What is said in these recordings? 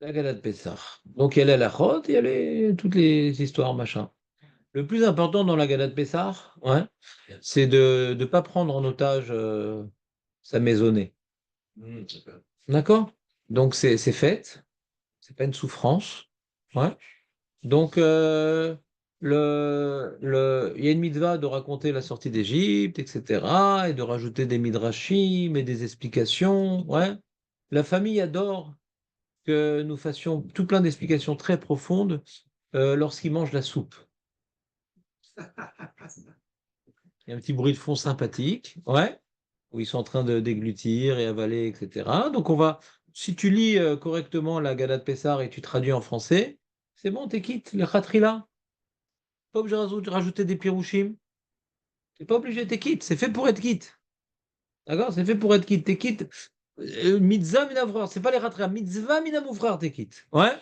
La Gala de Pessah. Donc il y a la Lachot, il y a toutes les histoires, machin. Le plus important dans la Gala de Pessah, ouais, c'est de ne pas prendre en otage sa maisonnée. D'accord? Donc c'est fait, c'est pas une souffrance. Ouais. Donc il y a une mitzvah de raconter la sortie d'Égypte, etc., et de rajouter des midrashim et des explications. Ouais. La famille adore que nous fassions tout plein d'explications très profondes lorsqu'ils mangent la soupe. Il y a un petit bruit de fond sympathique, ouais, où ils sont en train de déglutir et avaler, etc. Donc si tu lis correctement la Gala de Pessar et tu traduis en français, c'est bon, t'es quitte, le khatrila. Pas obligé de rajouter des pirouchim. T'es pas obligé, t'es quitte. C'est fait pour être quitte. D'accord? C'est fait pour être quitte. T'es quitte. Mitzvah minavrar. C'est pas les khatrila. Mitzvah minamoufrar, t'es quitte. Ouais?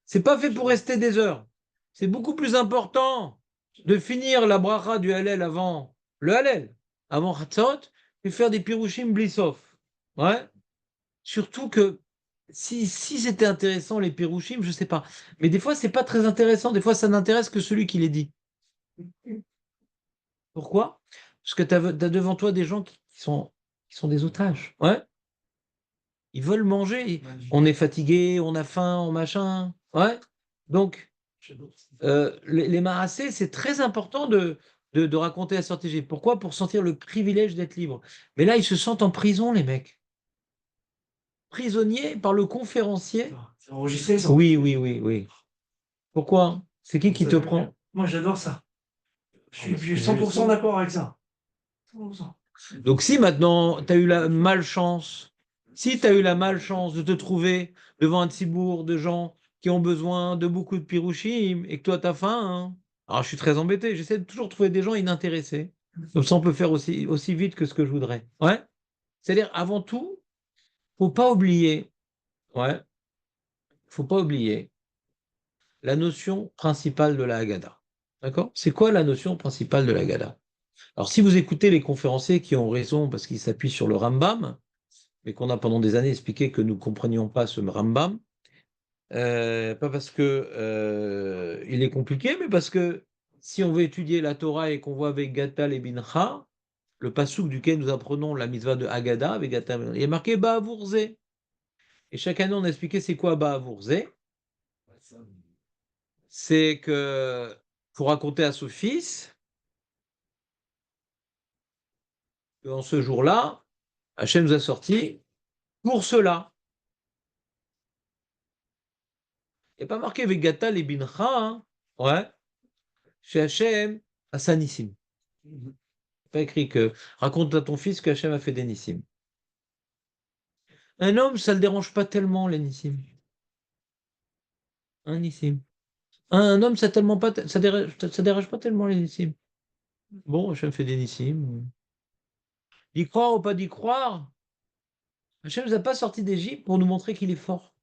C'est pas fait pour rester des heures. C'est beaucoup plus important de finir la bracha du Hallel avant le Hallel, avant Hatzot, et faire des pirouchim blissof. Ouais. Surtout que si c'était intéressant les pirouchim, je sais pas. Mais des fois, c'est pas très intéressant. Des fois, ça n'intéresse que celui qui les dit. Pourquoi? Parce que tu as devant toi des gens qui sont des otages. Ouais. Ils veulent manger. On est fatigué, on a faim, on machin. Ouais. Donc, les Maasé, c'est très important de raconter la sortie d'Égypte. Pourquoi? Pour sentir le privilège d'être libre. Mais là, ils se sentent en prison, les mecs. Prisonniers par le conférencier. C'est enregistré, ça. Oui, oui, oui, oui. Pourquoi? C'est qui te prend? Moi, j'adore ça. Je suis 100% d'accord avec ça. 100%. Donc si maintenant tu as eu la malchance, si tu as eu la malchance de te trouver devant un tsibourg de gens qui ont besoin de beaucoup de pirouchim et que toi tu as faim, hein, alors je suis très embêté, j'essaie de toujours trouver des gens inintéressés. Comme ça on peut faire aussi vite que ce que je voudrais. Ouais. C'est-à-dire avant tout, faut pas oublier, ouais, faut pas oublier la notion principale de la Haggadah. D'accord? C'est quoi la notion principale de la Haggadah? Alors si vous écoutez les conférenciers qui ont raison parce qu'ils s'appuient sur le Rambam, mais qu'on a pendant des années expliqué que nous ne comprenions pas ce Rambam, pas parce que il est compliqué, mais parce que si on veut étudier la Torah et qu'on voit avec Gatal et Bincha, le passouk duquel nous apprenons la mitzvah de Haggadah, avec Gatal, il est marqué Ba'avourze. Et chaque année, on a expliqué c'est quoi Ba'avourze. C'est que, pour raconter à son fils, qu'en ce jour-là, Hachem nous a sorti pour cela. Il n'y a pas marqué Vegata les Bincha, hein. Ouais. Chez Hachem, à Sanissim. Pas écrit que raconte à ton fils que Hachem a fait des Nissim. Un homme, ça ne le dérange pas tellement, les Nissim. Un Nissim. Un homme, ça dérange pas tellement les Nissim. Bon, Hachem fait des Nissim. D'y croire ou pas d'y croire, Hachem ne nous a pas sorti d'Égypte pour nous montrer qu'il est fort.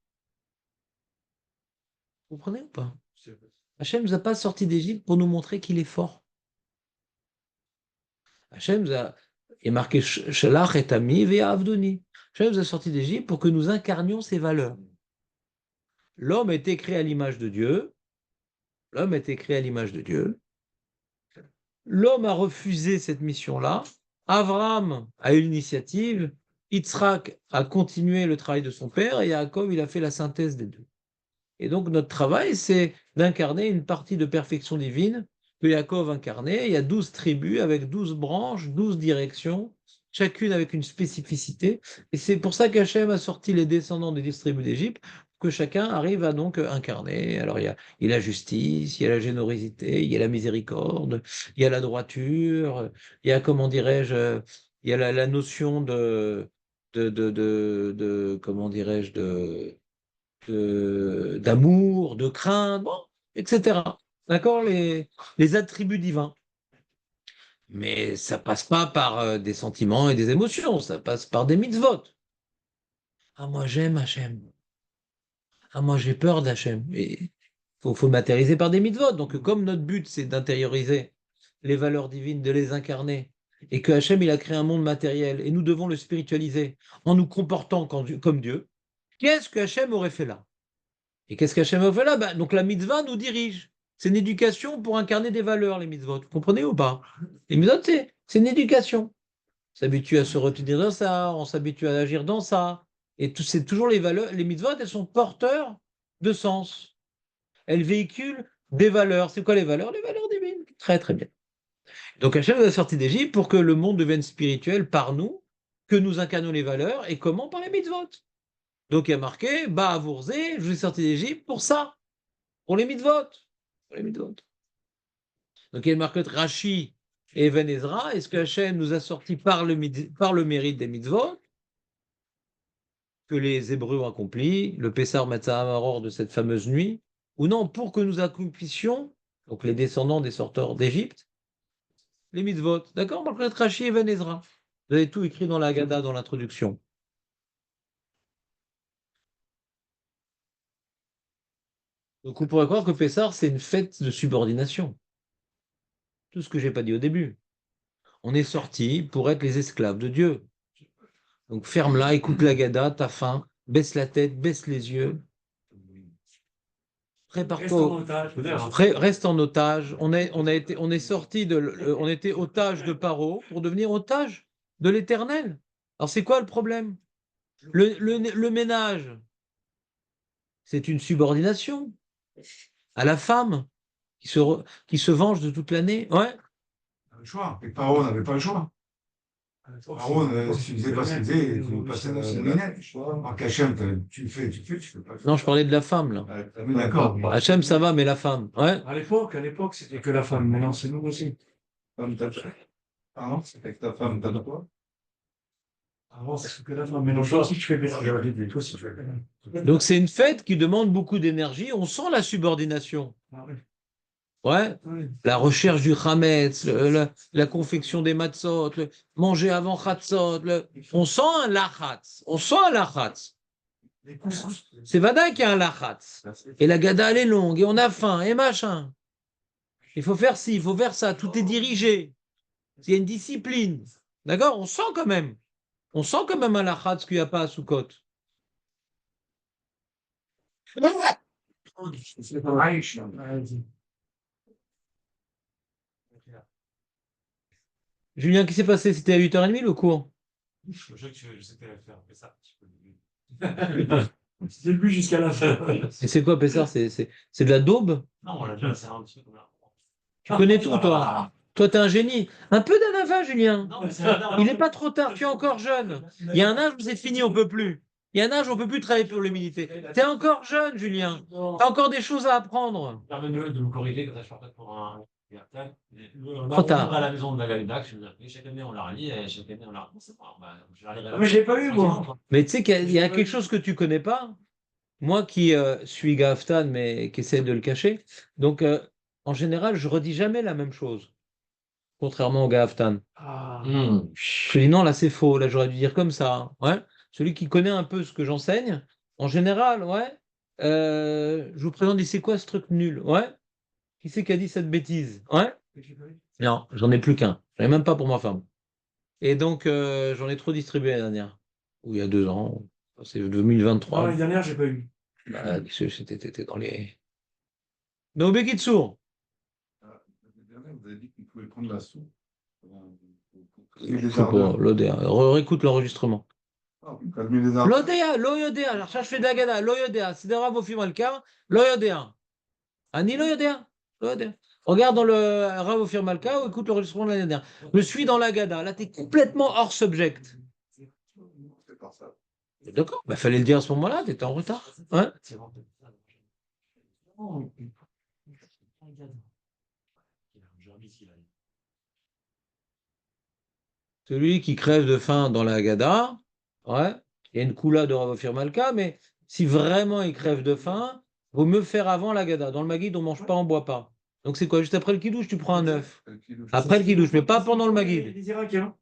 Vous comprenez ou pas? Hachem ne nous a pas sorti d'Égypte pour nous montrer qu'il est fort. Hachem nous a, il est marqué Shalach et Ami ve Avdoni. Hachem nous a sorti d'Égypte pour que nous incarnions ses valeurs. L'homme a été créé à l'image de Dieu. L'homme a été créé à l'image de Dieu. L'homme a refusé cette mission-là. Abraham a eu l'initiative. Yitzhak a continué le travail de son père et Yaakov, il a fait la synthèse des deux. Et donc, notre travail, c'est d'incarner une partie de perfection divine que Yaakov incarnait. Il y a 12 tribus avec 12 branches, 12 directions, chacune avec une spécificité. Et c'est pour ça qu'Hachem a sorti les descendants des 10 tribus d'Égypte, que chacun arrive à donc incarner. Alors, il y a la justice, il y a la générosité, il y a la miséricorde, il y a la droiture, il y a, comment dirais-je, il y a la notion comment dirais-je, d'amour, de crainte, bon, etc. D'accord? Les attributs divins. Mais ça passe pas par des sentiments et des émotions, ça passe par des mitzvot. Ah, moi j'aime Hachem. Ah, moi j'ai peur d'Hachem. Et faut le matérialiser par des mitzvot. Donc, comme notre but c'est d'intérioriser les valeurs divines, de les incarner, et que Hachem il a créé un monde matériel, et nous devons le spiritualiser en nous comportant comme Dieu, qu'est-ce que Hachem aurait fait là? Et qu'est-ce qu'Hachem fait là? Donc la mitzvah nous dirige. C'est une éducation pour incarner des valeurs, les mitzvot. Vous comprenez ou pas? Les mitzvot, c'est une éducation. On s'habitue à se retenir dans ça, on s'habitue à agir dans ça. Et c'est toujours les valeurs. Les mitzvot, elles sont porteurs de sens. Elles véhiculent des valeurs. C'est quoi les valeurs? Les valeurs divines. Très, très bien. Donc Hachem nous a sorti d'Égypte pour que le monde devienne spirituel par nous, que nous incarnions les valeurs. Et comment? Par les mitzvot. Donc il y a marqué, Ba'avourze, je vous ai sorti d'Égypte pour ça, pour les mitzvot. Pour les mitzvot. Donc il y a marqué Rashi et Even Ezra. Est-ce que Hachem nous a sortis par le mérite des mitzvot que les Hébreux ont accompli, le Pessar Matzah Amaror de cette fameuse nuit, ou non, pour que nous accomplissions, donc les descendants des sorteurs d'Égypte, les mitzvot. D'accord? Marqué Rashi et Even Ezra. Vous avez tout écrit dans la Haggadah, dans l'introduction. Donc on pourrait croire que Pessar, c'est une fête de subordination. Tout ce que je n'ai pas dit au début. On est sorti pour être les esclaves de Dieu. Donc ferme-la, écoute la Gada, t'as faim, baisse la tête, baisse les yeux. Prépare-toi. Reste en otage. On est sorti on était otage de Paro pour devenir otage de l'Éternel. Alors c'est quoi le problème? Le ménage, c'est une subordination à la femme qui se venge de toute l'année. Ouais. Le choix. Et Paro n'avait pas le choix. Paro, s'il faisait pas ce qu'il faisait, il passait dans son minette. En Hachem, tu le fais, tu fais pas. Non, je parlais de la femme, là. D'accord. Hachem, ça va, mais la femme. Ouais. À l'époque, c'était que la femme. Maintenant, c'est nous aussi. Pardon, c'était que ta femme, t'as quoi? Avant, c'est que la femme. Maintenant, toi aussi, tu fais bien. Toi aussi, tu fais bien. Donc, c'est une fête qui demande beaucoup d'énergie. On sent la subordination. Ah oui. Ouais. Oui. La recherche du chametz, la confection des matzot, manger avant chatzot. On sent un lachatz. On sent un lachatz. C'est Vada qu'il y a un lachatz. Et la gada, elle est longue. Et on a faim. Et machin. Il faut faire ci, il faut faire ça. Tout est dirigé. Il y a une discipline. D'accord? On sent quand même. On sent quand même un lachatz qu'il n'y a pas à Soukot. Julien, qu'est-ce qui s'est passé? C'était à 8h30 le cours? Je sais que je sais que faire, mais ça, C'était le but jusqu'à la fin. Et c'est quoi, Pessar? C'est de la daube? non, on l'a déjà, c'est un petit peu là. Tu connais tout, toi. Toi, t'es un génie. Un peu d'anava, Julien. Non, mais Il n'est pas trop tard, tu es encore jeune. Il y a un âge où c'est fini, on ne peut plus. Il y a un âge où on ne peut plus travailler pour l'humilité. Tu es encore jeune, Julien. Tu as encore des choses à apprendre. Permets-moi de me corriger, comme ça je partais pour un. Trop tard. À la maison de la Galinac, je vous appelle, chaque année on la relie, et chaque année on la relie. C'est pas, je la lirai. Mais je l'ai pas eu, moi. Mais tu sais qu'il y a quelque chose que tu ne connais pas. Moi qui suis Gaftan, mais qui essaie de le cacher. Donc, en général, je redis jamais la même chose. Contrairement au Gaftan. Ah. Je dis non, là c'est faux, là j'aurais dû dire comme ça. Ouais. Celui qui connaît un peu ce que j'enseigne, en général, ouais. Je vous présente, dit c'est quoi ce truc nul? Ouais. Qui c'est qui a dit cette bêtise? Ouais. Non, j'en ai plus qu'un. J'en ai même pas pour ma femme. Et donc, j'en ai trop distribué l'année dernière. Ou il y a 2 ans. C'est 2023. Non, l'année dernière, j'ai pas eu. Bah, c'était dans les. Donc, Bekitsour. Vous avez dit qu'on pouvait prendre la soupe. L'ODA. Réécoute l'enregistrement. Calmer les ardeurs. L'ODA, l'OYODA. Alors, cherche fait d'Agada, l'OYODA. C'est d'Arav au Malka, l'OYODA. Ani l'OYODA. Regarde dans le Rav Ophir Malka ou écoute l'enregistrement de l'année dernière. Je suis dans l'Agada. Là, tu es complètement hors subject. C'est par ça. D'accord, il fallait le dire à ce moment-là, tu étais en retard. Ouais. Celui qui crève de faim dans la Haggadah, ouais, il y a une coula de Rav Ophir Malka, mais si vraiment il crève de faim, vaut mieux faire avant la Haggadah. Dans le Maguid, on ne mange pas, on ne boit pas. Donc c'est quoi? Juste après le kidouche, tu prends un œuf. Après le kidouche, mais pas pendant le Maguid. Les Irakiens.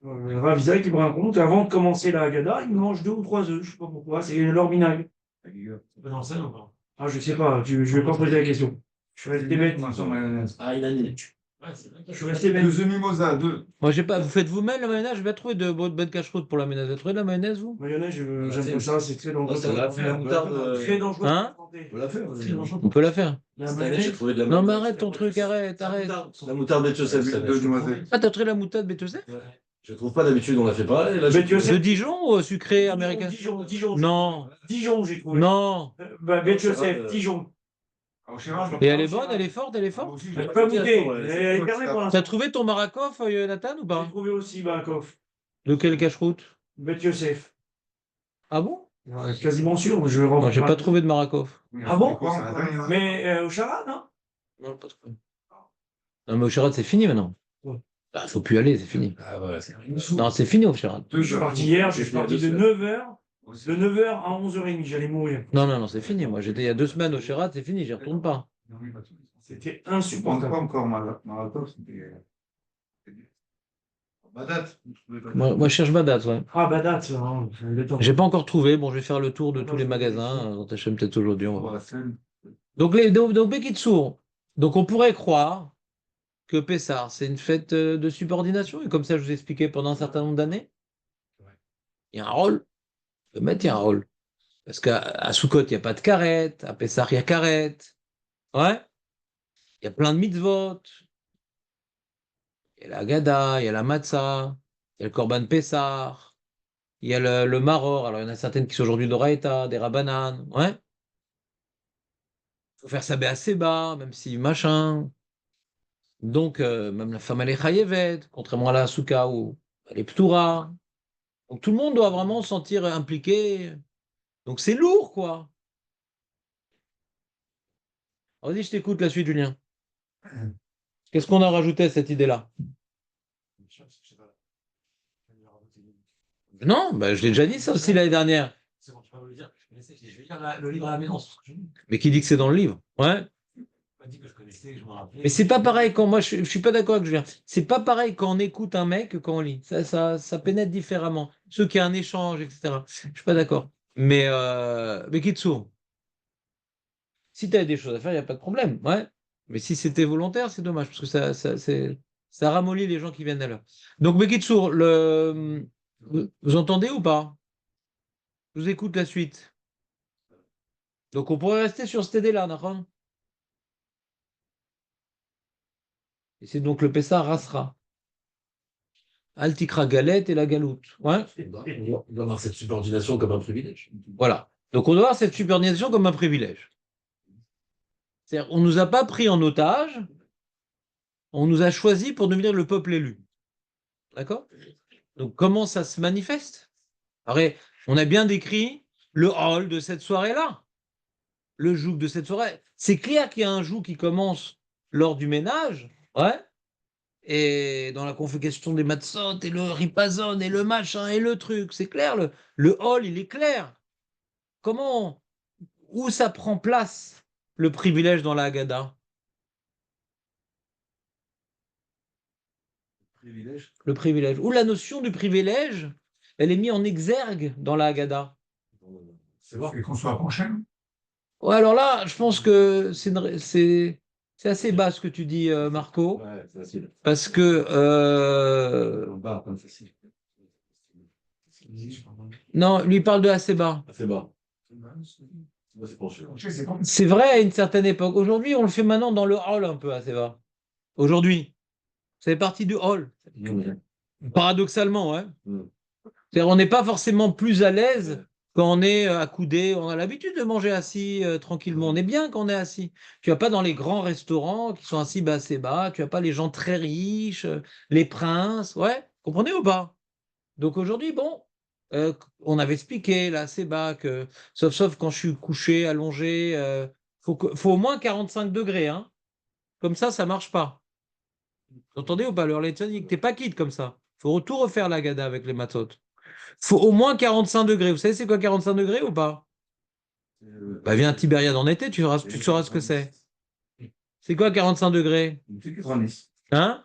Rav Isaac, il me raconte, avant de commencer la Haggadah, ils mangent 2 ou 3 œufs. Je ne sais pas pourquoi. C'est leur vinaigre. Dans scène ou pas? Ah, je sais pas. Je vais pas poser la question. Je vais être bête. Mayonnaise. Ah, il a dit. Ouais, c'est vrai. Je suis resté Deux œufs mimosa, 2. Moi, j'ai pas. Vous faites vous-même la mayonnaise? Je vais trouver de bonnes cache-route pour la mayonnaise. Vous avez trouvé de la mayonnaise, vous? Mayonnaise, j'aime pas ça, c'est très dangereux. Ça l'a fait, la moutarde. Très dangereux. Hein? pour la santé. On l'a fait. Très dangereux. On peut la faire. La Cette année, j'ai mayonnaise, trouvé de la Non, mais moutarde. arrête ton truc, arrête. La moutarde Betchosef, cette année. De noisettes. Ah, t'as trouvé la moutarde Bétosé? Je trouve pas d'habitude, on la fait pas. Et là, Betchosef. je trouve- De Dijon ou sucré américain? Dijon. Non, Dijon, j'ai trouvé. non. Ben Joseph, Dijon. Alors, Chérard, Et elle est bonne, elle est forte, elle est Moi forte? aussi, Elle j'ai est pas Ouais, goûtée. ouais, Elle est fermée pour T'as l'instant. trouvé ton Marakoff, Nathan, ou J'ai pas? trouvé aussi Barakov. De quelle cache-route? Bet Joseph. Ah bon? Ouais, quasiment sûr. Je Non, j'ai pas trouvé de Marakoff. Ah bon Quoi, ça va pas, Mais au Chara, non? Non, pas trouvé. Non, mais au Chérad, c'est fini maintenant. Ouais. Ah, faut plus aller, c'est fini. Ah ouais, c'est Non, c'est fini au Chérad. Je suis parti hier, je suis parti de 9h. De 9h à 11h30, j'allais mourir. Non, c'est fini. Moi, j'étais il y a 2 semaines au Chérad, c'est fini, j'y retourne pas. C'était On n'est insupportable. pas encore Maratov, c'était. Badat. Moi, je cherche Badat, ouais. Ah, bah date, hein, le temps. J'ai pas encore trouvé. Bon, je vais faire le tour de tous les magasins. Dans Tachem, peut-être aujourd'hui. On va voir. Voilà, celle. Donc Bekitsour. Donc, on pourrait croire que Pessar, c'est une fête de subordination. Et comme ça, je vous expliquais pendant un certain nombre d'années, il y a un rôle. Le maître, il y a un rôle. Parce qu'à Soukot, il n'y a pas de carrette. À Pessar, il y a carrette. Ouais. Il y a plein de mitzvot. Il y a la Haggadah, il y a la Matzah, il y a le Korban Pessar, il y a le Maror. Alors, il y en a certaines qui sont aujourd'hui d'Oraïta, des Rabbanan. Ouais. Il faut faire sa Béa même si machin. Donc, même la femme, elle est chayevet, contrairement à la Souka où elle est Ptoura. Donc, tout le monde doit vraiment se sentir impliqué. Donc, c'est lourd, quoi. Vas-y, je t'écoute la suite, Julien. Qu'est-ce qu'on a rajouté à cette idée-là? Non, bah, je l'ai déjà dit ça aussi l'année dernière. C'est bon, tu peux me le dire. Je connaissais. Je vais lire le livre à la maison. Mais qui dit que c'est dans le livre? Ouais. Pas dit que je connaissais, que je me rappelais. Mais c'est pas pareil quand moi je suis pas d'accord avec Julien. C'est pas pareil quand on écoute un mec que quand on lit. Ça pénètre différemment. Ceux qui a un échange, etc. Je suis pas d'accord. Mais Kitsu, si tu as des choses à faire, il n'y a pas de problème. Ouais. Mais si c'était volontaire, c'est dommage, parce que ça ramollit les gens qui viennent à l'heure. Donc, Bekitsu, vous entendez ou pas? Je vous écoute la suite. Donc, on pourrait rester sur cette idée-là, d'accord? Et c'est donc le Pessah Rasra. Altikra Galette et la Galoute. Ouais. On doit avoir cette subordination comme un privilège. Voilà. Donc on doit avoir cette subordination comme un privilège. C'est-à-dire, on ne nous a pas pris en otage, on nous a choisi pour devenir le peuple élu. D'accord? Donc comment ça se manifeste? Alors, on a bien décrit le hall de cette soirée-là, le joug de cette soirée. C'est clair qu'il y a un joug qui commence lors du ménage, ouais, et dans la convocation des matzot, et le ripazon, et le machin, et le truc, c'est clair, le hall, il est clair. Comment, où ça prend place, le privilège dans la Haggadah? Privilège. Le privilège. Ou la notion du privilège, elle est mise en exergue dans la Haggadah. C'est voir. Et qu'on soit prochain. Ouais, alors là, je pense que c'est assez bas ce que tu dis, Marco, Ouais, c'est facile. parce que Bas, comme facile. non, lui parle de assez bas. C'est bas. C'est pour sûr. C'est comme C'est vrai à une certaine époque. Aujourd'hui, on le fait maintenant dans le hall un peu assez bas. Aujourd'hui, ça fait partie du hall. Paradoxalement, ouais. C'est-à-dire, on n'est pas forcément plus à l'aise quand on est accoudé. On a l'habitude de manger assis tranquillement. On est bien quand on est assis. Tu vas pas dans les grands restaurants qui sont assis assez bas. Tu vas pas les gens très riches, les princes. Ouais, comprenez ou pas? Donc aujourd'hui, bon, on avait expliqué là assez bas que, sauf quand je suis couché, allongé, faut au moins 45 degrés. Hein. Comme ça marche pas. Vous entendez ou pas? L'heure l'électronique, t'es pas quitte comme ça. Faut tout refaire la gada avec les matzot. Faut au moins 45 degrés. Vous savez c'est quoi 45 degrés ou pas? Bah viens à Tibériade en été, tu sauras ce que c'est. C'est quoi 45 degrés? Hein?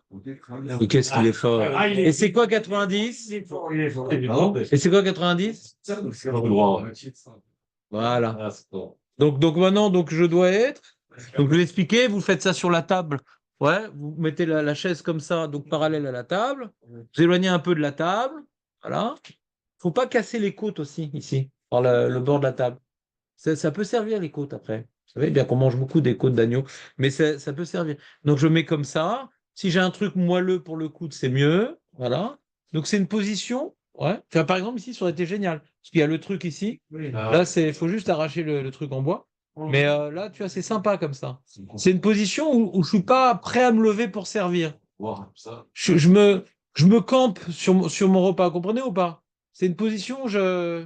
Et qu'est-ce qu'il est fort. Et c'est quoi 90? Il est fort, il est fort. Et c'est quoi 90? Voilà. Ah, c'est bon. Donc maintenant, donc je dois être. Donc je vais l'expliquer, vous faites ça sur la table Ouais, vous mettez la chaise comme ça, donc parallèle à la table. Vous éloignez un peu de la table. Voilà. Faut pas casser les côtes aussi, ici, par le bord de la table. Ça peut servir les côtes après. Vous savez bien qu'on mange beaucoup des côtes d'agneau, mais ça peut servir. Donc je mets comme ça. Si j'ai un truc moelleux pour le coude, c'est mieux. Voilà. Donc c'est une position. Ouais. Tu vois, par exemple, ici, ça aurait été génial. Parce qu'il y a le truc ici. Oui. Là, il faut juste arracher le truc en bois. Mais là, tu vois, c'est sympa comme ça. C'est une position où je suis pas prêt à me lever pour servir. Voir ça. Je me campe sur mon repas, comprenez ou pas? C'est une position où je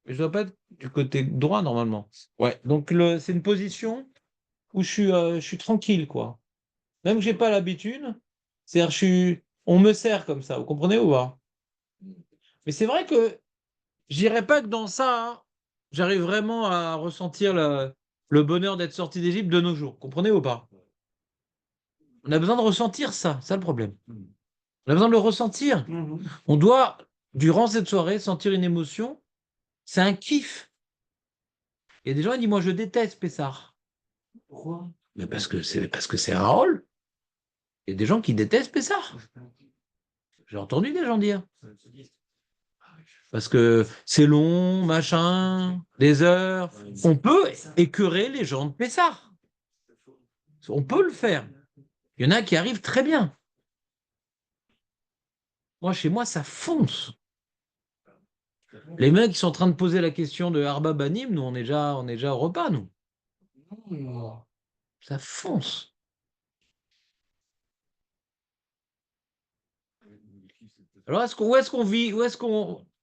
dois pas être du côté droit normalement. Ouais, donc c'est une position où je suis tranquille, quoi. Même que j'ai pas l'habitude, c'est-à-dire on me sert comme ça, vous comprenez ou pas? Mais c'est vrai que je dirais pas que dans ça, hein, j'arrive vraiment à ressentir le bonheur d'être sorti d'Égypte de nos jours, comprenez ou pas? On a besoin de ressentir ça, ça le problème. On a besoin de le ressentir. Mhm. On doit, durant cette soirée, sentir une émotion. C'est un kiff. Il y a des gens qui disent, moi je déteste Pessah. Pourquoi? Mais parce que c'est un rôle. Il y a des gens qui détestent Pessah. J'ai entendu des gens dire. Parce que c'est long, machin, des heures. On peut écœurer les gens de Pessah. On peut le faire. Il y en a qui arrivent très bien. Moi, chez moi, ça fonce. Les mecs qui sont en train de poser la question de Arba Banim, nous, on est déjà au repas, nous. Ça fonce. Alors, où est-ce qu'on vit?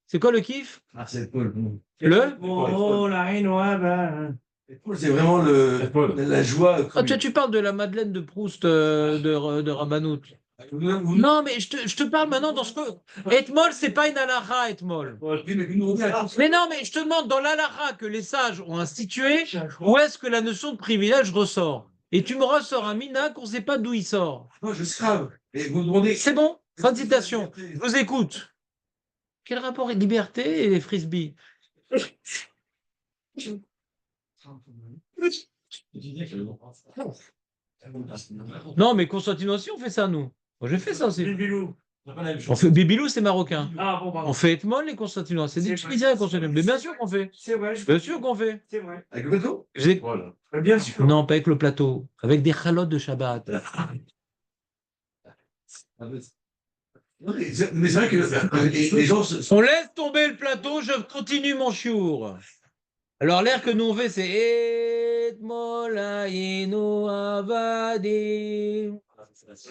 C'est quoi le kiff? Ah, c'est Paul. Le? Oh, la haine, ouais, ben. Paul, c'est vraiment la joie. Ah, tu parles de la Madeleine de Proust de Rabanout. Non, mais je te parle maintenant dans ce que. Etmol, c'est pas une halakha, Etmol. Mais non, mais je te demande dans l'halakha que les sages ont institué, où est-ce que la notion de privilège ressort? Et tu me ressors un mina qu'on ne sait pas d'où il sort. Non, je sais pas. Mais vous me demandez. C'est bon, fin de citation. Je vous écoute. Quel rapport avec liberté et les frisbees? Non, mais Constantine aussi, on fait ça, nous. Moi, j'ai fait ça aussi. Bilbilou. On fait Bibilou, c'est marocain. Ah, bon, pardon. On fait Etmol et Constantinois. C'est des C'est Tunisiens, vrai. Constantinois. Mais bien sûr qu'on fait. C'est vrai, Bien sûr qu'on fait. c'est vrai. Avec le bateau Voilà. Bien sûr. Non, pas avec le plateau. Avec des chalotes de Shabbat. Mais c'est vrai que les gens On laisse tomber le plateau, je continue mon chiour. Alors l'air que nous on fait, c'est Etmol ayinu avadim. Ça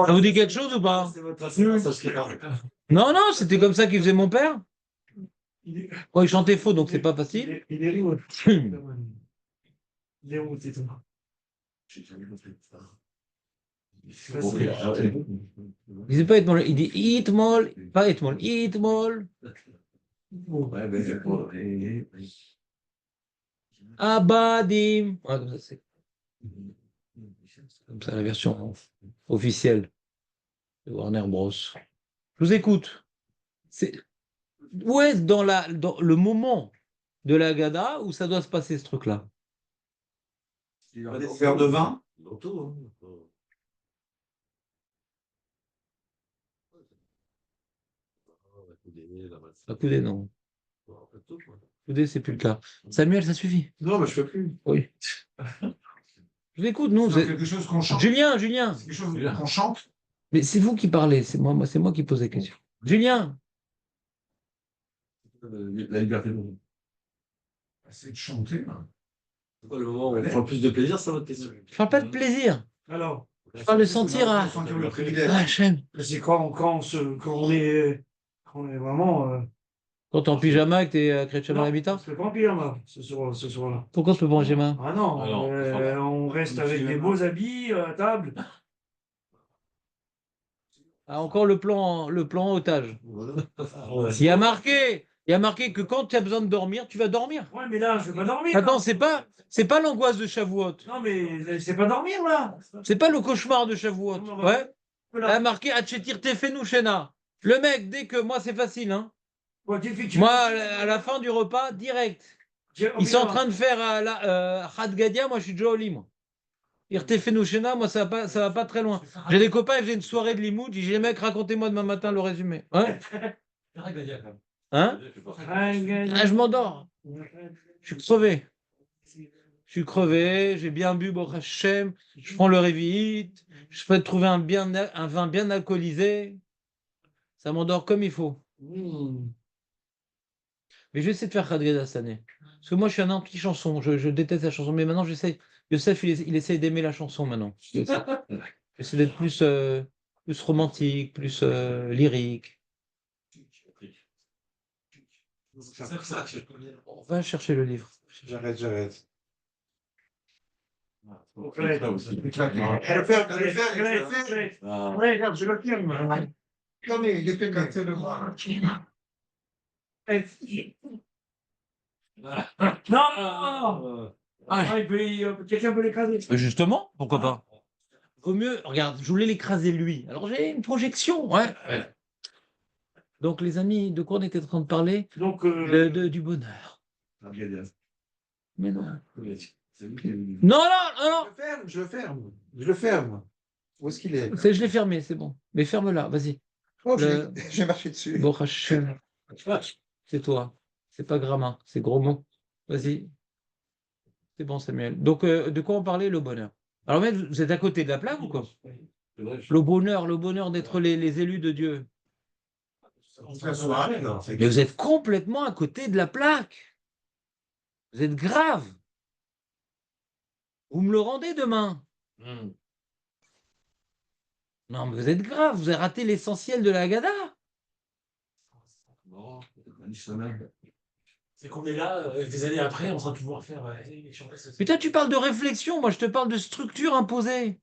vous dit quelque chose ou pas? Non, non, c'était comme ça qu'il faisait mon père. Bon, il chantait faux, donc c'est pas facile. Il est où? Il est où, c'est tout? Il disait pas Etmol, il dit Itmol, pas Etmol, Itmol. Abadim. Ouais, comme ça, c'est comme ça la version officielle de Warner Bros. Je vous écoute. Où est-ce dans le moment de la Gada où ça doit se passer ce truc-là? Un verre de vin. À coudée, non. Coudée, c'est plus le cas. Samuel, ça suffit. Non, mais je peux plus. Oui. Je vous écoute, non. C'est quelque chose qu'on chante. Julien. C'est quelque chose qu'on chante. Mais c'est vous qui parlez, c'est moi qui pose les questions. Julien. La liberté. C'est de chanter. C'est pas le moment où on prend le plus de plaisir, ça, votre question? Je parle pas de plaisir. Alors, Je parle de sentir à. Sentir le privilège. Ah, Hachem. c'est quand on est vraiment. Quand t'es en pyjama avec tes chrétiens dans l'habitat. C'est pas en pyjama ce soir-là. Pourquoi tu peux pas en pyjama? Ah non, Alors, on reste avec des beaux habits à table. Ah, encore le plan otage. Il y a marqué que quand tu as besoin de dormir, tu vas dormir. Ouais, mais là, je vais pas dormir. Attends, là. c'est pas l'angoisse de Shavuot. Non, mais c'est pas dormir là. C'est pas le cauchemar de Shavuot. Non, Ouais. Il y Là. a marqué Atchetir Tefenu Shena. Le mec, dès que moi c'est facile, hein. Ouais, Moi, à la fin du repas, direct. Ils sont en train de faire Had Gadia, moi je suis déjà au lit, moi. Irtefenouchena, moi ça va pas très loin. J'ai des copains, ils faisaient une soirée de limoud, j'ai dit les mecs, racontez-moi demain matin le résumé. Ouais. Hein? Ah, je m'endors. Je suis crevé. Je suis crevé, j'ai bien bu, Baruch Hashem, je prends le réveil, je peux trouver un vin bien alcoolisé, ça m'endort comme il faut. Mais je vais essayer de faire Khadgada cette année. Parce que moi, je suis un anti-chanson, je déteste la chanson, mais maintenant, j'essaie. Youssef, il essaie d'aimer la chanson maintenant. J'essaie d'être plus romantique, plus lyrique. On va chercher le livre. J'arrête. Je le filme. Non, mais il était cassé le bras. Non! Quelqu'un peut l'écraser. Justement, pourquoi pas? Vaut mieux, regarde, je voulais l'écraser lui. Alors j'ai une projection, ouais. Donc les amis, de quoi on était en train de parler? Donc, Du bonheur. Mais non. Non, non, non, Je le ferme. Où est-ce qu'il est? je l'ai fermé, c'est bon. Mais ferme-la, vas-y. Oh, Le- j'ai marché dessus. Bon, Hachem. C'est toi. C'est pas grammain, c'est gros mot. Vas-y. C'est bon, Samuel. Donc, de quoi on parlait? Le bonheur. Alors, mais vous êtes à côté de la plaque ou quoi? Le bonheur d'être les élus de Dieu. Mais vous êtes complètement à côté de la plaque. Vous êtes grave. Vous me le rendez demain. Non, mais vous êtes grave. Vous avez raté l'essentiel de la Haggadah. C'est qu'on est là, des années après, on sera toujours à faire. Putain, tu parles de réflexion. Moi, je te parle de structure imposée.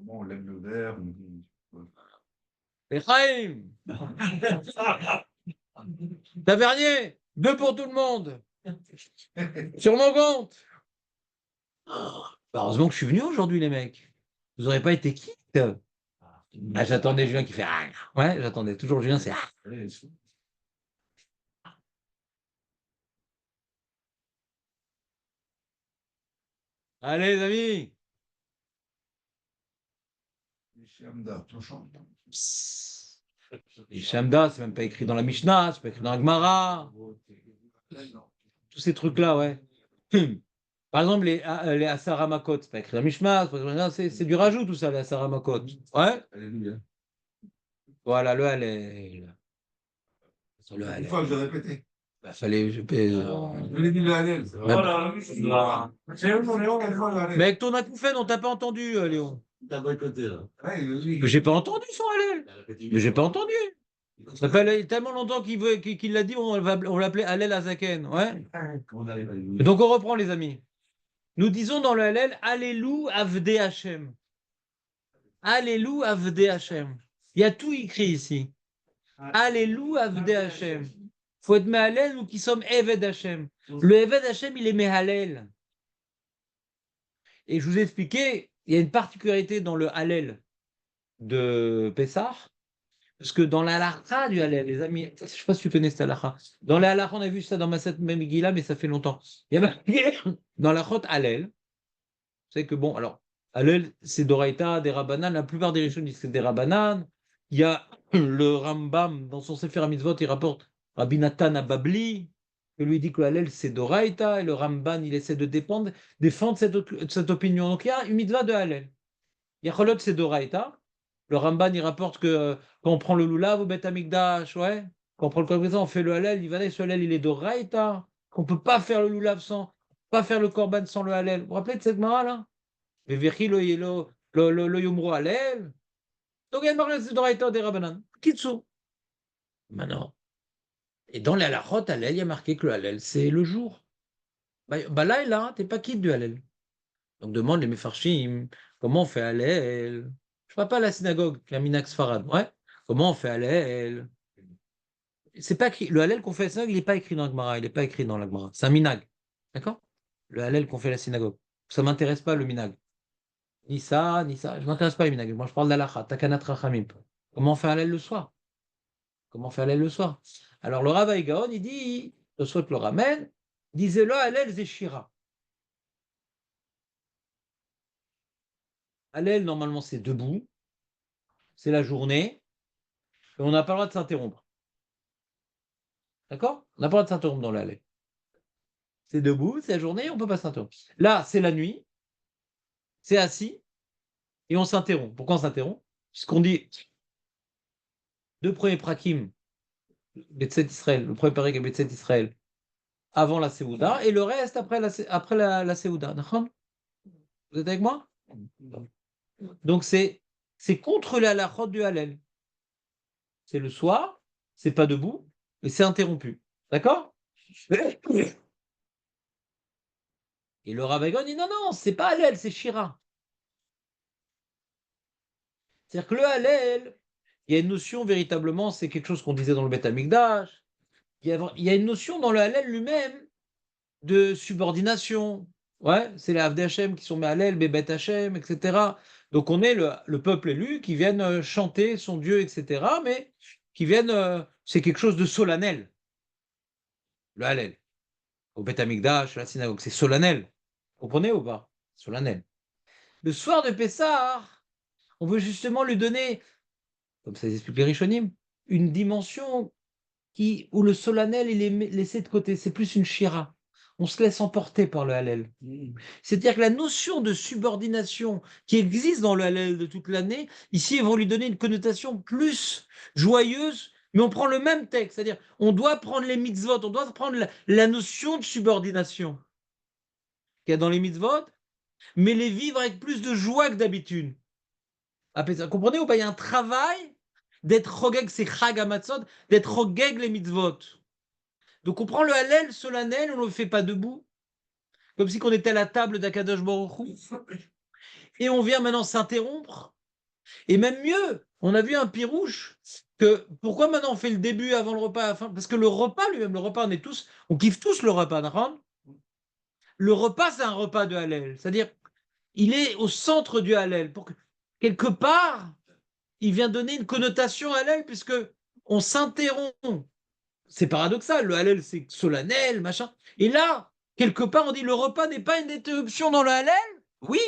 On lève le verre. Echaim. Tavernier, 2 pour tout le monde. Sur mon compte. Bah, heureusement que je suis venu aujourd'hui, les mecs. Vous n'aurez pas été quitte. Ah, j'attendais Julien qui fait ah. Ouais, j'attendais toujours Julien, c'est ah. Allez, les amis. Les Shamda, c'est même pas écrit dans la Mishnah, c'est pas écrit dans la Gemara. Tous ces trucs-là, ouais. Par exemple, les Asara Makot, c'est pas écrit dans la Mishnah, c'est du rajout tout ça, les Asara Makot. Ouais. Voilà, le Hallel. Le Une Hallel. fois que je répété. Bah, fallait. Je l'ai dit le Hallel. Voilà. C'est où, Mais avec ton acouphène, on t'a pas entendu, Léon. T'as boycotté, là. Mais j'ai pas entendu son Hallel. Mais j'ai pas entendu. Ça fait tellement longtemps qu'il l'a dit, on l'appelait Hallel Azaken. Ouais. Et donc on reprend, les amis. Nous disons dans le Hallel, Allélu Avdé Hachem. Allélu Avdé Hachem. Il y a tout écrit ici. Allélu Avdé Hachem. Faut être Mehalel, nous qui sommes Eved Hachem. Le Eved Hachem, il est Mehalel. Et je vous ai expliqué, il y a une particularité dans le Hallel de Pessah, parce que dans la halakha du Hallel, les amis, je ne sais pas si tu connais cette halakha. Dans la halakha, on a vu ça dans Masset Megillah, mais ça fait longtemps. Il y a marqué dans la chot Hallel, vous savez que bon, alors, Hallel, c'est d'Oraïta, des Rabbanan, la plupart des Rishonim disent que c'est des Rabbanan. Il y a le Rambam, dans son Sefer HaMitzvot, il rapporte Rabbi Nathan Ababli, que lui dit que le Hallel, c'est d'Oraïta, et le Ramban, il essaie de défendre cette opinion. Donc il y a une mitzvah de Hallel. Yacholot, c'est d'Oraïta. Le Ramban, il rapporte que quand on prend le lulav au Bet Amikdash, ouais, quand on prend le korban, on fait le Hallel, il va dire ce Hallel, il est d'Oraïta, qu'on ne peut pas faire le lulav sans, pas faire le korban sans le Hallel. Vous vous rappelez de cette mara là? Vevechi lo yomro Hallel. Donc il y a une marque de d'Oraïta des Rabbanan. Kitsu. Maintenant. Et dans les halachot Hallel, il y a marqué que le Hallel, c'est le jour. Bah là, t'es pas quitte du Hallel. Donc demande les Mefarshim, comment on fait Hallel? Je ne parle pas à la synagogue, la Minax Farad. Ouais. Comment on fait Hallel? C'est pas écrit. Le Hallel qu'on fait à la synagogue, il n'est pas écrit dans la Gemara, il n'est pas écrit dans la Gemara. C'est un minag. D'accord? Le Hallel qu'on fait à la synagogue. Ça ne m'intéresse pas le minag. Ni ça, ni ça. Je ne m'intéresse pas le minag. Moi, je parle d'Alacha, Takanat Rachamim. Comment on fait Hallel le soir? Comment faire Hallel le soir? Alors le Rav Gaon, il dit, le soit le ramène, disez-le Hallel Zeshira. Hallel, normalement, c'est debout, c'est la journée, et on n'a pas le droit de s'interrompre. D'accord? On n'a pas le droit de s'interrompre dans le Hallel. C'est debout, c'est la journée, on ne peut pas s'interrompre. Là, c'est la nuit, c'est assis, et on s'interrompt. Pourquoi on s'interrompt? Puisqu'on dit deux premiers prakim, Betset Israël, le premier parik à Betset Israël, avant la Séouda, et le reste après la Séouda. D'accord? Vous êtes avec moi? Donc c'est contre la halachot du Hallel. C'est le soir, c'est pas debout, mais c'est interrompu. D'accord? Et le Rav Gaon dit non, non, c'est pas Hallel, c'est Shira. C'est-à-dire que le Hallel, il y a une notion véritablement, c'est quelque chose qu'on disait dans le Beth Amikdash. Il y a une notion dans le Hallel lui-même de subordination. Ouais, c'est les Avdei Hashem qui sont mis Hallel, Bébet Hashem, etc. Donc on est le peuple élu qui viennent chanter son Dieu, etc. Mais qui viennent, c'est quelque chose de solennel. Le Hallel. Au Beth Amikdash, la synagogue, c'est solennel. Vous comprenez ou pas? Solennel. Le soir de Pessah, on veut justement lui donner, comme ça explique les Rishonim, une dimension où le solennel il est laissé de côté. C'est plus une shira. On se laisse emporter par le Hallel. C'est-à-dire que la notion de subordination qui existe dans le Hallel de toute l'année, ici, ils vont lui donner une connotation plus joyeuse, mais on prend le même texte. C'est-à-dire, on doit prendre les mitzvot, on doit prendre la notion de subordination qu'il y a dans les mitzvot, mais les vivre avec plus de joie que d'habitude. Vous comprenez ou pas? Il y a un travail d'être rogeg, c'est chag amatzot, d'être rogeg les mitzvot. Donc on prend le Hallel solennel, on ne le fait pas debout, comme si on était à la table d'Akadosh Baruch Hu, et on vient maintenant s'interrompre. Et même mieux, on a vu un pirouche que pourquoi maintenant on fait le début avant le repas, parce que le repas lui-même, le repas, on kiffe tous le repas, d'accord? Le repas, c'est un repas de Hallel, c'est-à-dire il est au centre du Hallel, pour que quelque part, il vient donner une connotation à Hallel, puisque on s'interrompt. C'est paradoxal, le Hallel, c'est solennel, machin. Et là, quelque part, on dit le repas n'est pas une interruption dans le Hallel. Oui,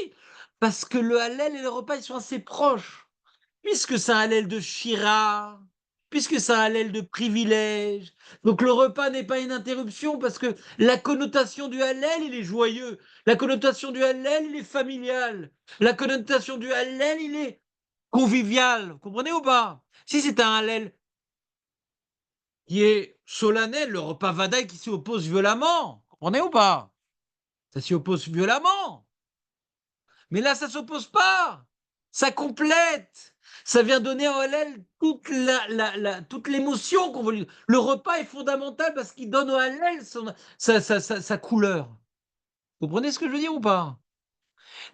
parce que le Hallel et le repas, ils sont assez proches. Puisque c'est un Hallel de Shira, puisque c'est un Hallel de privilège. Donc le repas n'est pas une interruption, parce que la connotation du Hallel, il est joyeux. La connotation du Hallel, il est familial. La connotation du Hallel, il est convivial. Vous comprenez ou pas? Si c'est un Hallel qui est solennel, le repas Vadaï qui s'y oppose violemment. Vous comprenez ou pas? Ça s'y oppose violemment. Mais là, ça ne s'oppose pas. Ça complète. Ça vient donner en Hallel toute l'émotion qu'on veut lui. Le repas est fondamental parce qu'il donne au Hallel sa couleur. Vous comprenez ce que je veux dire ou pas?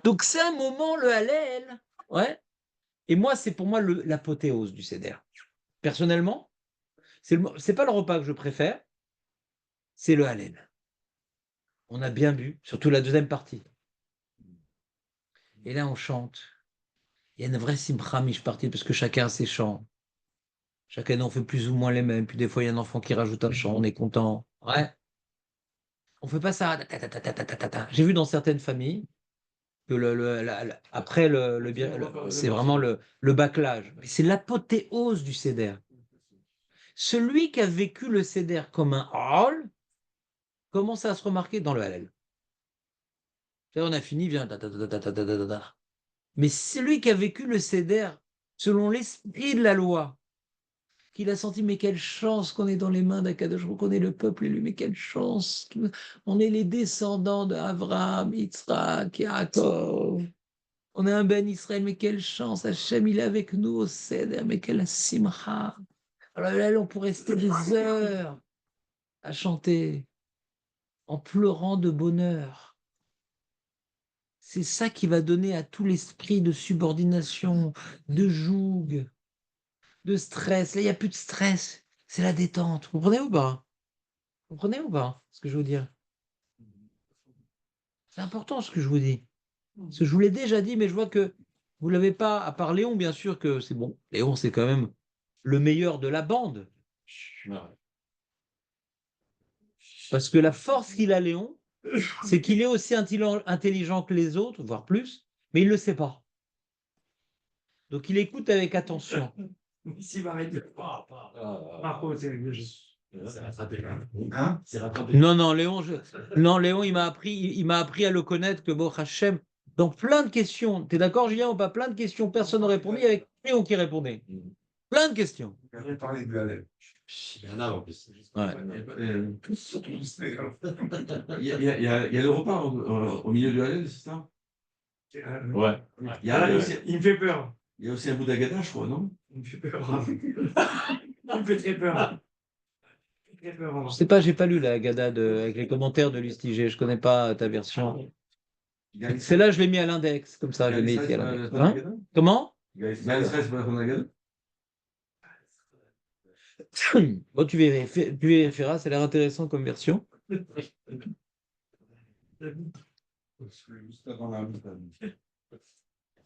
Donc c'est un moment, le Hallel. Ouais. Et moi, c'est pour moi l'apothéose du Seder. Personnellement, c'est pas le repas que je préfère, c'est le Hallel. On a bien bu, surtout la deuxième partie. Et là, on chante. Il y a une vraie simcha partie parce que chacun a ses chants. Chacun en fait plus ou moins les mêmes. Puis des fois, il y a un enfant qui rajoute un chant, on est content. Ouais. On fait pas ça. J'ai vu dans certaines familles que après c'est vraiment le bâclage. Mais c'est l'apothéose du Seder. Celui qui a vécu le Seder comme un hall commence à se remarquer dans le Hallel. On a fini, vient. Mais celui qui a vécu le Seder selon l'esprit de la loi, qu'il a senti, mais quelle chance qu'on est dans les mains d'Akadosh, qu'on est le peuple élu, mais quelle chance, on est les descendants d'Abraham, Yitzhak, Yaakov, on est un Ben Israël, mais quelle chance, Hachem, il est avec nous au Seder, mais quelle simcha. Alors là, on pourrait rester des heures à chanter, en pleurant de bonheur. C'est ça qui va donner à tout l'esprit de subordination, de joug, de stress. Là, il n'y a plus de stress. C'est la détente. Vous comprenez ou pas? Vous comprenez ou pas ce que je veux dire? C'est important ce que je vous dis. Parce que je vous l'ai déjà dit, mais je vois que vous ne l'avez pas, à part Léon, bien sûr que c'est bon. Léon, c'est quand même le meilleur de la bande. Parce que la force qu'il a, Léon, c'est qu'il est aussi intelligent que les autres, voire plus, mais il ne le sait pas. Donc il écoute avec attention. Ici, va arrêter. Marco, c'est le jeu. C'est rattrapé. Hein? C'est rattrapé. Non, Léon, Léon, il m'a appris à le connaître que bon, Hachem, dans plein de questions, tu es d'accord, Julien, ou pas? Plein de questions, personne ne répondait, il y avait Léon qui répondait. Plein de questions. On avait parlé de Hallel. Il y en a en plus. Ouais. Il y a le repas au milieu du Hallel, c'est ça? Ouais. Il y a aussi, Il me fait peur. il y a aussi un bout d'Agada, je crois, non? Il me fait peur. Il me fait très peur. Il me fait très peur. Je sais pas, j'ai pas lu la Haggadah avec les commentaires de Lustiger, je connais pas ta version. Celle-là, je l'ai mis à l'index, comme ça, je l'ai mis ici à l'index. Hein? Comment? Mais Israël, c'est pas la Agada? Bon, tu vérifieras, ça a l'air intéressant comme version. Juste avant la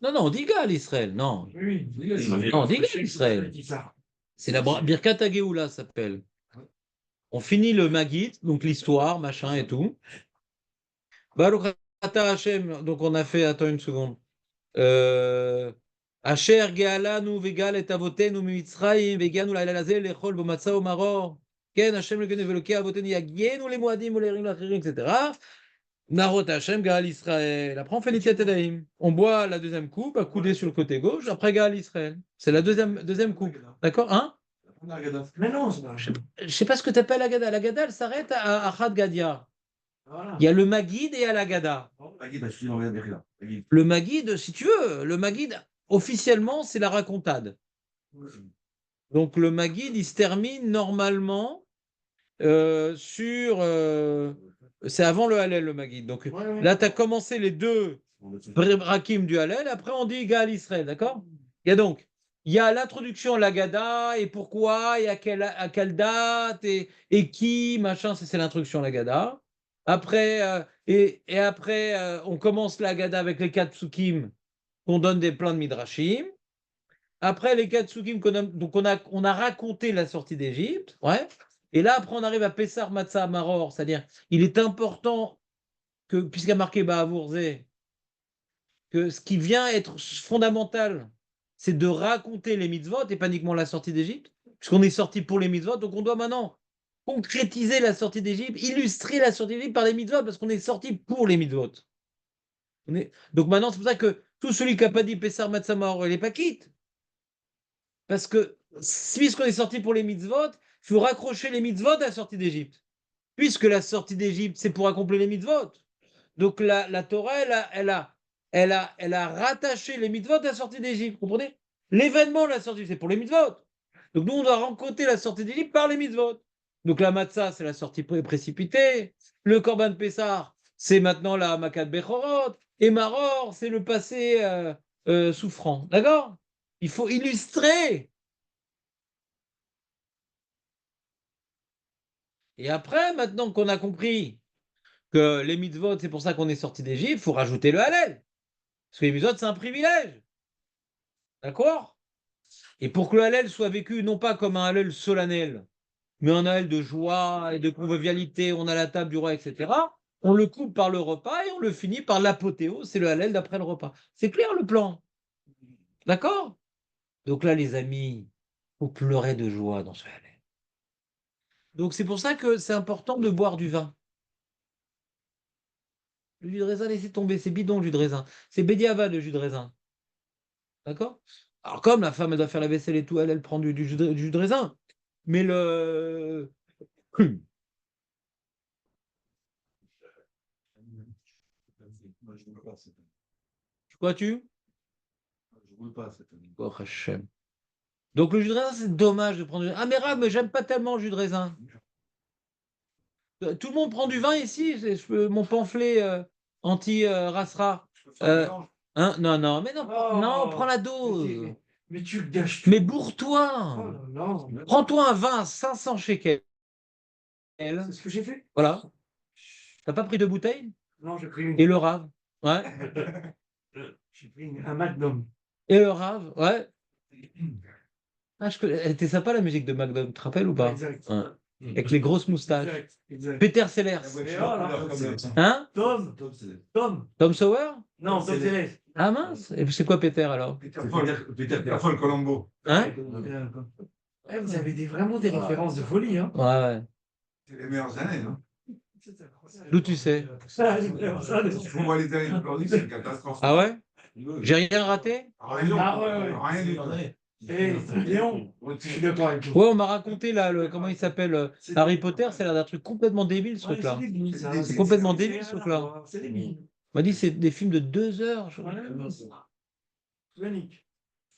Non, on dit Gal Israël, non. Oui, Non, on dit Gal Israël. C'est la Birkat HaGeoula, ça s'appelle. On finit le Maggid, donc l'histoire, machin et tout. Baruch Ata Hashem, donc on a fait, attends une seconde. Asher Gealanu Vegal et Avotenu Mitzrayim Veganu Laila Lazel Lechol Bomatsa Omaror. Ken Hashem Lekene Veloke Avotenu Yagenu le Moadim Olerim Lachirim, etc. Narot Hashem Gaal Israël. Après on fait les Tiatadaim. On boit la deuxième coupe, à couder sur le côté gauche, après Gaal Israël. C'est la deuxième coupe. D'accord? Hein? Mais non, c'est pas. Je sais pas ce que tu appelles l'Agada. L'Agada, elle s'arrête à Achad Gadia. Voilà. Il y a le Maguid et à l'Agada. Le Maguid, si tu veux, le Maguid, officiellement, c'est la racontade. Donc le Maguid, il se termine normalement sur... c'est avant le Hallel, le Maguid. Donc là, tu as commencé les deux brakim du Hallel, après on dit Gaal Israël, d'accord? Il y a l'introduction à l'Agada, et pourquoi, et à quelle date, et qui, machin, ça c'est l'introduction à l'Agada. Après, après, on commence l'Agada avec les 4 psukim, qu'on donne des plans de Midrashim. Après, les 4 psukim, donc on a raconté la sortie d'Égypte, ouais. Et là, après, on arrive à Pessar Matzah Maror, c'est-à-dire, il est important que, puisqu'il y a marqué Ba'avourze, que ce qui vient être fondamental, c'est de raconter les mitzvot et pas uniquement la sortie d'Égypte, puisqu'on est sorti pour les mitzvot, donc on doit maintenant concrétiser la sortie d'Égypte, illustrer la sortie d'Égypte par les mitzvot, parce qu'on est sorti pour les mitzvot. Donc maintenant, c'est pour ça que tout celui qui n'a pas dit Pessar Matzah Maror, il n'est pas quitte. Parce que, puisqu'on est sorti pour les mitzvot, il faut raccrocher les mitzvot à la sortie d'Égypte. Puisque la sortie d'Égypte, c'est pour accomplir les mitzvot. Donc la Torah, elle a rattaché les mitzvot à la sortie d'Égypte. Vous comprenez? L'événement de la sortie, c'est pour les mitzvot. Donc nous, on doit rencontrer la sortie d'Égypte par les mitzvot. Donc la matzah, c'est la sortie précipitée. Le korban Pessar, c'est maintenant la makat Bechorot. Et Maror, c'est le passé souffrant. D'accord? Il faut illustrer. Et après, maintenant qu'on a compris que les mitzvot, c'est pour ça qu'on est sorti d'Égypte, il faut rajouter le Hallel. Parce que les mitzvot, c'est un privilège. D'accord? Et pour que le Hallel soit vécu non pas comme un Hallel solennel, mais un Hallel de joie et de convivialité, on a la table du roi, etc., on le coupe par le repas et on le finit par l'apothéose, c'est le Hallel d'après le repas. C'est clair le plan? D'accord? Donc là, les amis, vous pleurez de joie dans ce Hallel. Donc c'est pour ça que c'est important de boire du vin. Le jus de raisin, laissez tomber, c'est bidon le jus de raisin. C'est bédiava le jus de raisin. D'accord? Alors comme la femme, elle doit faire la vaisselle et tout, elle prend du jus de raisin. Mais le... Quoi tu? Oh, Hachem. Donc le jus de raisin, c'est dommage de prendre du... Ah mais Rab, mais j'aime pas tellement le jus de raisin. Tout le monde prend du vin ici, mon pamphlet anti-rasra. Hein? Non, mais non, non, prends la dose. Mais tu le gâches. Mais bourre-toi. Oh là là. Prends-toi un vin à 500 shekels. C'est ce que j'ai fait. Voilà. T'as pas pris 2 bouteilles? Non, j'ai pris une. Et le rave? Ouais. J'ai pris un magnum. Et le rave? Ouais. Ah, elle était sympa la musique de McDonald's, tu te rappelles ou pas? Exact. Ouais. Avec les grosses moustaches. Exact. Exact. Peter Sellers. Et voilà. Hein? Tom. Tom Sawyer? Non, Tom Selleck. Ah mince, et c'est quoi Peter alors? Peter Paul Colombo. Hein? Vous avez vraiment des références de folie, hein. Ouais. C'est les meilleures années, non? D'où tu sais? Faut voir les années d'aujourd'hui, c'est une catastrophe. Ah ouais? J'ai rien raté? Rien, ouais. rien du tout. Léon, je suis d'accord avec toi. Ouais, on m'a raconté là, comment il s'appelle Harry Potter, c'est l'air d'un truc complètement débile ce truc-là. C'est complètement débile ce truc-là. C'est débile. On m'a dit c'est des films de 2 heures,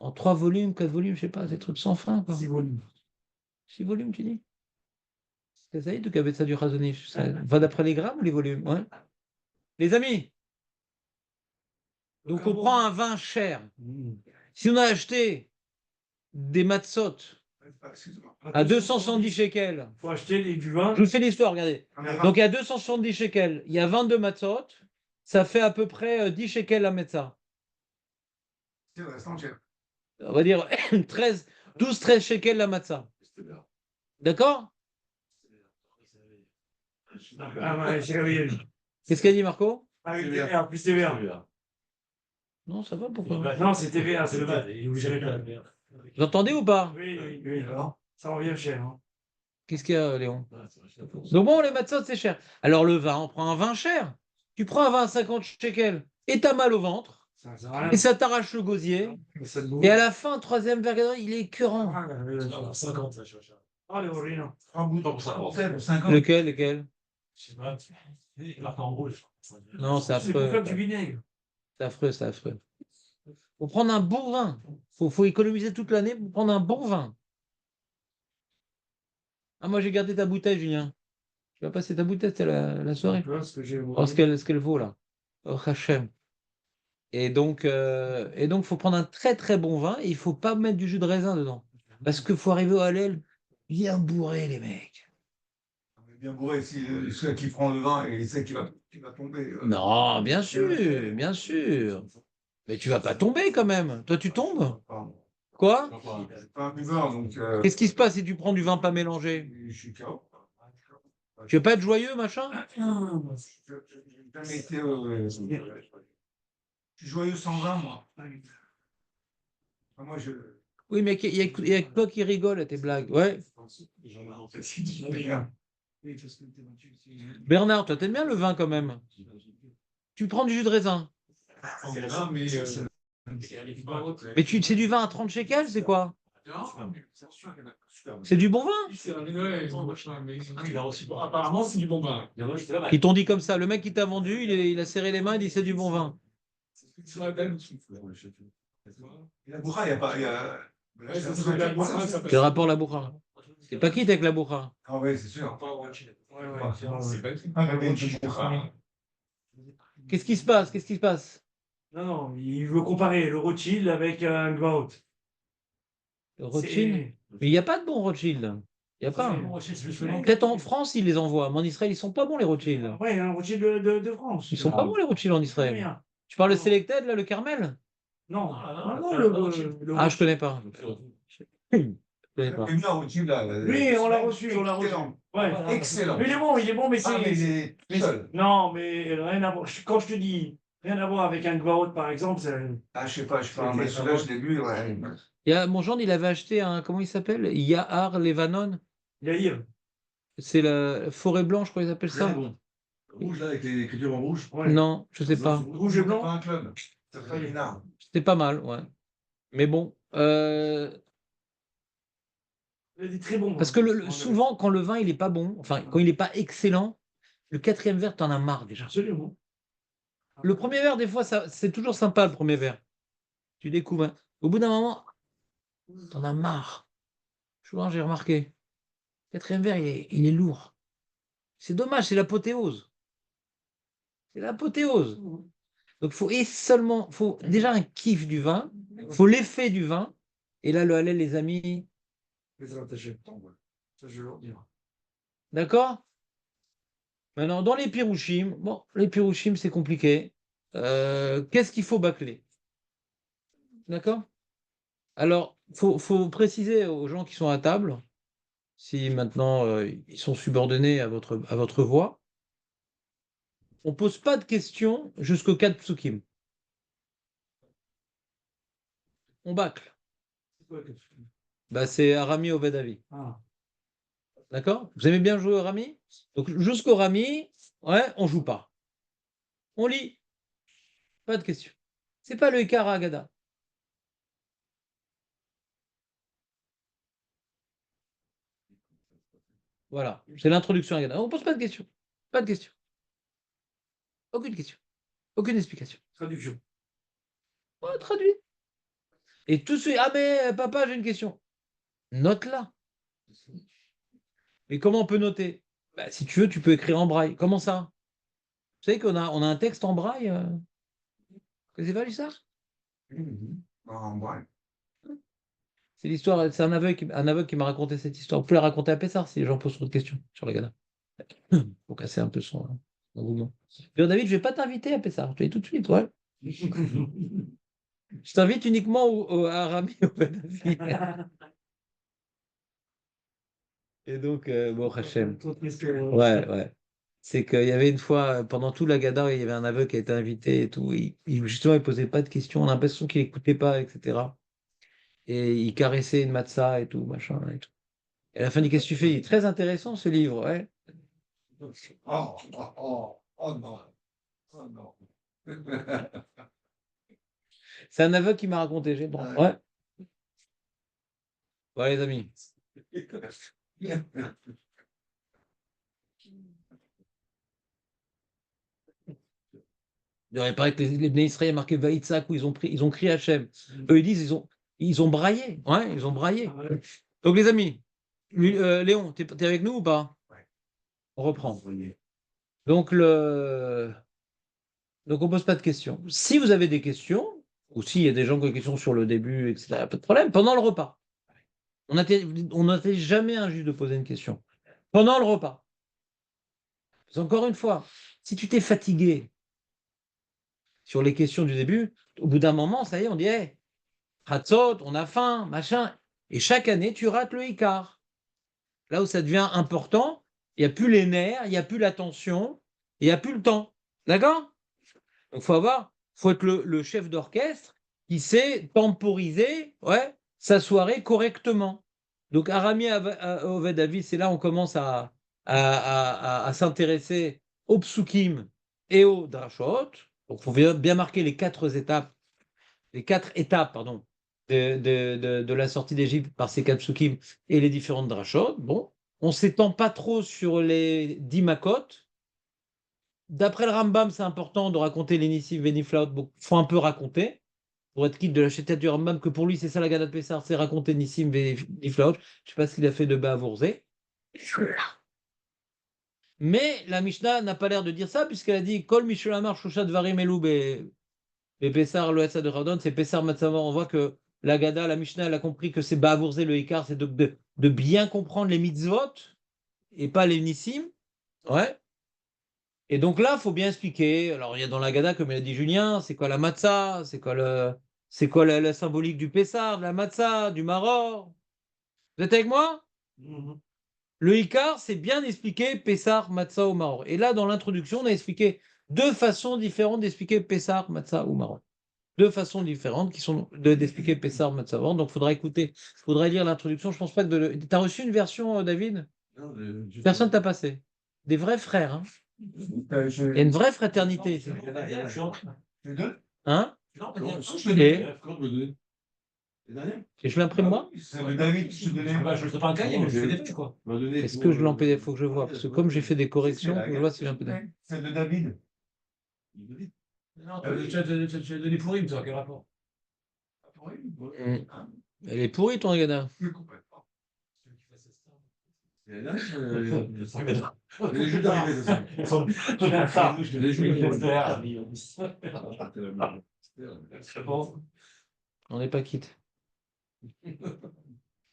en 3 volumes, 4 volumes, je sais pas, des trucs sans fin. Quoi. 6 volumes. 6 volumes, tu dis? C'est ça, donc avec ça du raisonner. Ça va d'après les grammes ou les volumes? Ouais. Les amis, donc on prend un vin cher. Si on a acheté des matzot à 270 shekels, Il faut acheter du vin. je vous fais l'histoire, regardez. Donc il y a 270 shekels, il y a 22 matzot, ça fait à peu près 10 shekels la metza. C'est vrai, c'est entier. On va dire 12-13 shekels la matza. D'accord? Ah ouais, j'ai réveillé. Qu'est-ce qu'a dit Marco? Ah oui, TVA, plus TVA. Non, ça va, pourquoi? Non, c'est TVA, c'est le bas. Vous entendez ou pas? Oui. Ça revient cher. Hein. Qu'est-ce qu'il y a, Léon? Donc bon, les matzot, c'est cher. Alors le vin, on prend un vin cher. Tu prends un vin à 50 shekels et t'as mal au ventre. Ça sert à rien. Et ça t'arrache le gosier. Et à la fin, troisième verre, il est écœurant. 50, ça, je vois. Ah, les origines. Lequel? Je sais pas. Il marque en rouge. Non, c'est C'est pour faire affreux. du vinaigre. C'est affreux. Faut prendre un bon vin. Faut économiser toute l'année pour prendre un bon vin. Ah, moi, j'ai gardé ta bouteille, Julien. Tu vas passer ta bouteille, c'était la soirée. Tu vois ce que j'ai. Oh, ce qu'elle vaut, là. Oh, Hachem. Et donc, faut prendre un très, très bon vin et il faut pas mettre du jus de raisin dedans. Parce qu'il faut arriver au Hallel bien bourré, les mecs. Bien bourré, si celui qui prend le vin et il sait qu'il va tomber. Non, bien sûr. Mais tu vas pas tomber quand même. Toi, tu tombes? Quoi? Je suis pas un buveur, donc. Qu'est-ce qui se passe si tu prends du vin pas mélangé? Je suis KO. Tu veux pas être joyeux, machin? J'ai jamais été. Je suis joyeux sans vin, moi. Enfin, moi, je. Oui, mais il y a que toi qui rigole à tes blagues. Ouais. Bernard, toi, t'aimes bien le vin quand même. Tu prends du jus de raisin. Mais c'est du vin à 30 shekels, c'est quoi? C'est du bon vin? Apparemment, c'est du bon vin. Ils t'ont dit comme ça. Le mec qui t'a vendu, il a serré les mains, il dit c'est du bon vin. La bourra, il n'y a pas. Quel rapport la bourra? T'es pas quitte avec la bourra? Ah oui, c'est sûr. Qu'est-ce qui se passe? Non, il veut comparer le Rothschild avec un Gvaut. Le Rothschild? Mais il n'y a pas de bon Rothschild. Il n'y a pas. Peut-être en France, ils les envoient, mais en Israël, ils sont pas bons, les Rothschild. Oui, un Rothschild de France. Ils sont pas bons, les Rothschild en Israël. Tu parles de Selected, là, le Carmel? Non, Ah, je connais pas. Je connais pas. Oui, on l'a reçu. Ouais. Excellent. Mais il est bon, mais c'est. Ah, mais il est seul. Non, mais rien à voir. Quand je te dis rien à voir avec un Gvaot, par exemple, Ah, je sais pas, mais celui-là, je l'ai bu. Ouais. Mon gendre, il avait acheté un, comment il s'appelle? Yahar Levanon. Yair. C'est la forêt blanche, je crois qu'ils appellent ça. Rouge, là, avec les écritures en rouge. Ouais. Non, je sais pas. Rouge et blanc. Pas un club. Ça fait une arme. C'était pas mal, ouais. Mais bon. Il est très bon. Parce que souvent, quand le vin, il est pas bon, enfin, quand il est pas excellent, le quatrième verre, t'en as marre déjà. Absolument. Le premier verre, des fois, c'est toujours sympa, le premier verre. Tu découvres. Hein. Au bout d'un moment, t'en as marre. Souvent, j'ai remarqué. Le quatrième verre, il est lourd. C'est dommage, c'est l'apothéose. C'est l'apothéose. Donc, faut déjà un kiff du vin, faut l'effet du vin. Et là, le Hallel, les amis. Ça, je vais leur dire. D'accord? Maintenant, dans les pirouchim, les pirouchim, c'est compliqué. Qu'est-ce qu'il faut bâcler? D'accord? Alors, faut préciser aux gens qui sont à table, si maintenant ils sont subordonnés à votre voix, on pose pas de questions jusqu'au 4 psukim. On bâcle. C'est quoi, qu'est-ce que- Bah, c'est Arami Oved Avi. Ah. D'accord? Vous aimez bien jouer au Rami? Donc jusqu'au Rami, ouais, on joue pas. On lit. Pas de questions. C'est pas le Ikar à Agada. Voilà. C'est l'introduction à Agada. On pose pas de questions. Pas de questions. Aucune question. Aucune explication. Traduction. Ouais, traduit. Et tout de suite, ah mais papa, j'ai une question. Note-la. Mais comment on peut noter? Bah, si tu veux, tu peux écrire en braille. Comment ça? Vous savez on a un texte en braille? Vous connaissez pas ça? En vrai. C'est l'histoire, c'est un aveugle qui m'a raconté cette histoire. Vous pouvez la raconter à Pessard si les gens posent trop de questions sur les gars. Faut casser un peu son engouement. Bien, David, je vais pas t'inviter à Pessard. Je te dis tout de suite, ouais. Je t'invite uniquement à Rami au Badavi. Et donc, bon, Hachem. Ouais, ouais. C'est qu'il y avait une fois, pendant tout la Gada, il y avait un aveugle qui a été invité et tout. Justement, il posait pas de questions. On a l'impression qu'il écoutait pas, etc. Et il caressait une matzah et tout, machin. Et tout. Et à la fin, il dit, qu'est-ce que tu fais? Il est très intéressant ce livre, ouais. Oh non. Oh non. C'est un aveugle qui m'a raconté, j'ai le droit. Ouais. Ouais, les amis. Il aurait paraît que les Bnei Israël marqué Vaïtsak où ils ont crié Hachem. Eux, ils disent, ils ont braillé. Ouais, ils ont braillé. Ah ouais. Donc, les amis, Léon, t'es avec nous ou pas? On reprend. Donc, Donc, on pose pas de questions. Si vous avez des questions, ou s'il y a des gens qui ont des questions sur le début, etc., pas de problème, pendant le repas. On n'interdit jamais à un juge de poser une question. Pendant le repas. Parce qu'encore une fois, si tu t'es fatigué sur les questions du début, au bout d'un moment, ça y est, on dit, hey, Hatzot, on a faim, machin. Et chaque année, tu rates le Icar. Là où ça devient important, il n'y a plus les nerfs, il n'y a plus la tension, il n'y a plus le temps. D'accord? Donc, faut être le chef d'orchestre qui sait temporiser, ouais, sa soirée correctement. Donc, Arami Oved Avi, c'est là où on commence à s'intéresser aux psukim et aux drashot. Donc, il faut bien marquer les quatre étapes, pardon, de la sortie d'Égypte par ces quatre psukim et les différentes drashot. Bon, on ne s'étend pas trop sur les 10 makot. D'après le Rambam, c'est important de raconter les Nissim Veniflaot. Il faut un peu raconter pour être quitte de la chétette du Rambam, que pour lui, c'est ça la Gada de Pessar, c'est raconter Nissim Veniflaot. Je ne sais pas s'il a fait de Ba'avourze. Mais la Mishnah n'a pas l'air de dire ça, puisqu'elle a dit Kol Mishulamar Shushat Varim Elou Pessar le Hatsa de Radon, c'est Pessar Matzavar. On voit que la Gada, la Mishnah, elle a compris que c'est Ba'avourze le Ikar, c'est de bien comprendre les mitzvot et pas les Nissim. Ouais. Et donc là, il faut bien expliquer. Alors, il y a dans la Gada, comme l'a dit Julien, c'est quoi la matzah, c'est quoi la symbolique du Pessar, de la matzah, du maror. Vous êtes avec moi? Mhm. Le Icar, c'est bien expliquer Pessar, matzah ou maror. Et là, dans l'introduction, on a expliqué deux façons différentes d'expliquer Pessar, matzah ou maror. Deux façons différentes qui sont d'expliquer Pessar, matzah ou maror. Donc, il faudra écouter, il faudra lire l'introduction. Je pense pas que tu as reçu une version, David? Personne t'a passé. Des vrais frères, hein. Il y a une vraie fraternité ici. Les deux? Hein? Et Et je l'imprime moi? C'est le David qui se donnait. Je ne fais pas un cahier, mais je fais des feuilles, quoi. Est-ce que je l'ai en PDF? Il faut que je vois. Parce que comme j'ai fait des corrections, faut que je vois si j'ai un PDF. C'est de David. Non, tu as donné pour une, toi, quel rapport? Elle est pourrie ton Agada. Les jeux d'arrivée, c'est ça. Les On n'est pas quitte.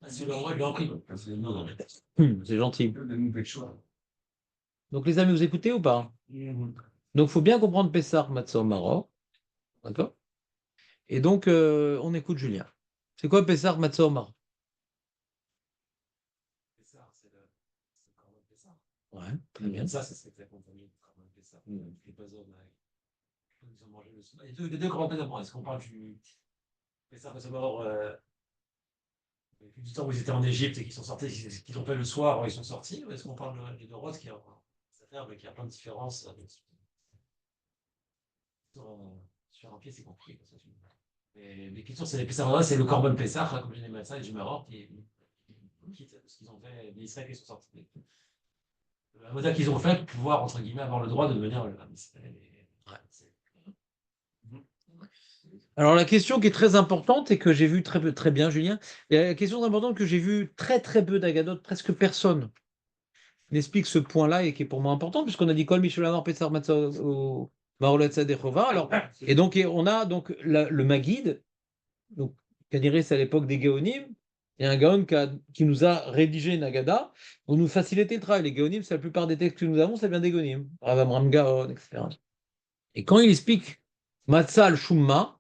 C'est le roi, il l'a pris. C'est gentil. Donc les amis, vous écoutez ou pas? Donc il faut bien comprendre Pessar, Matzah, Maror. D'accord? Et donc on écoute Julien. C'est quoi Pessah Matzah Omar? Pessah, c'est le corban Pessah. Ouais, très bien. Ça, c'est ce que tu as accompagné le corban Pessah. Les puzzles, ils ont mangé le soir. Les deux corban Pessah, est-ce qu'on parle du Pessah Matzah Omar du temps où ils étaient en Égypte et qu'ils sont sortis, qu'ils ont fait le soir, ils sont sortis, ou est-ce qu'on parle de Rhodes qui a plein de différences sur un pied, c'est compliqué. Mais les questions, c'est les Pessah, c'est le Corban Pessah, comme je dis ça, et du Maroc, qui ce qu'ils ont fait, les Israéliens qui sont sortis. La moda qu'ils ont fait pour pouvoir, entre guillemets, avoir le droit de devenir le Israël. Alors la question qui est très importante et que j'ai vu très bien, Julien, et la question importante que j'ai vu très peu d'Agadot, presque personne n'explique ce point-là et qui est pour moi important, puisqu'on a dit Kol Michel Amar Pessar Matzah au Marolet Sadechova. Alors, et donc on a donc le Maguide, donc Kaniré, c'est à l'époque des Gaonim, et un Gaon qui nous a rédigé une Agada pour nous faciliter le travail. Les Gaonim, c'est la plupart des textes que nous avons, ça vient des Gaonim, Rav Amram Gaon, etc. Et quand il explique Matzah al-Shumma,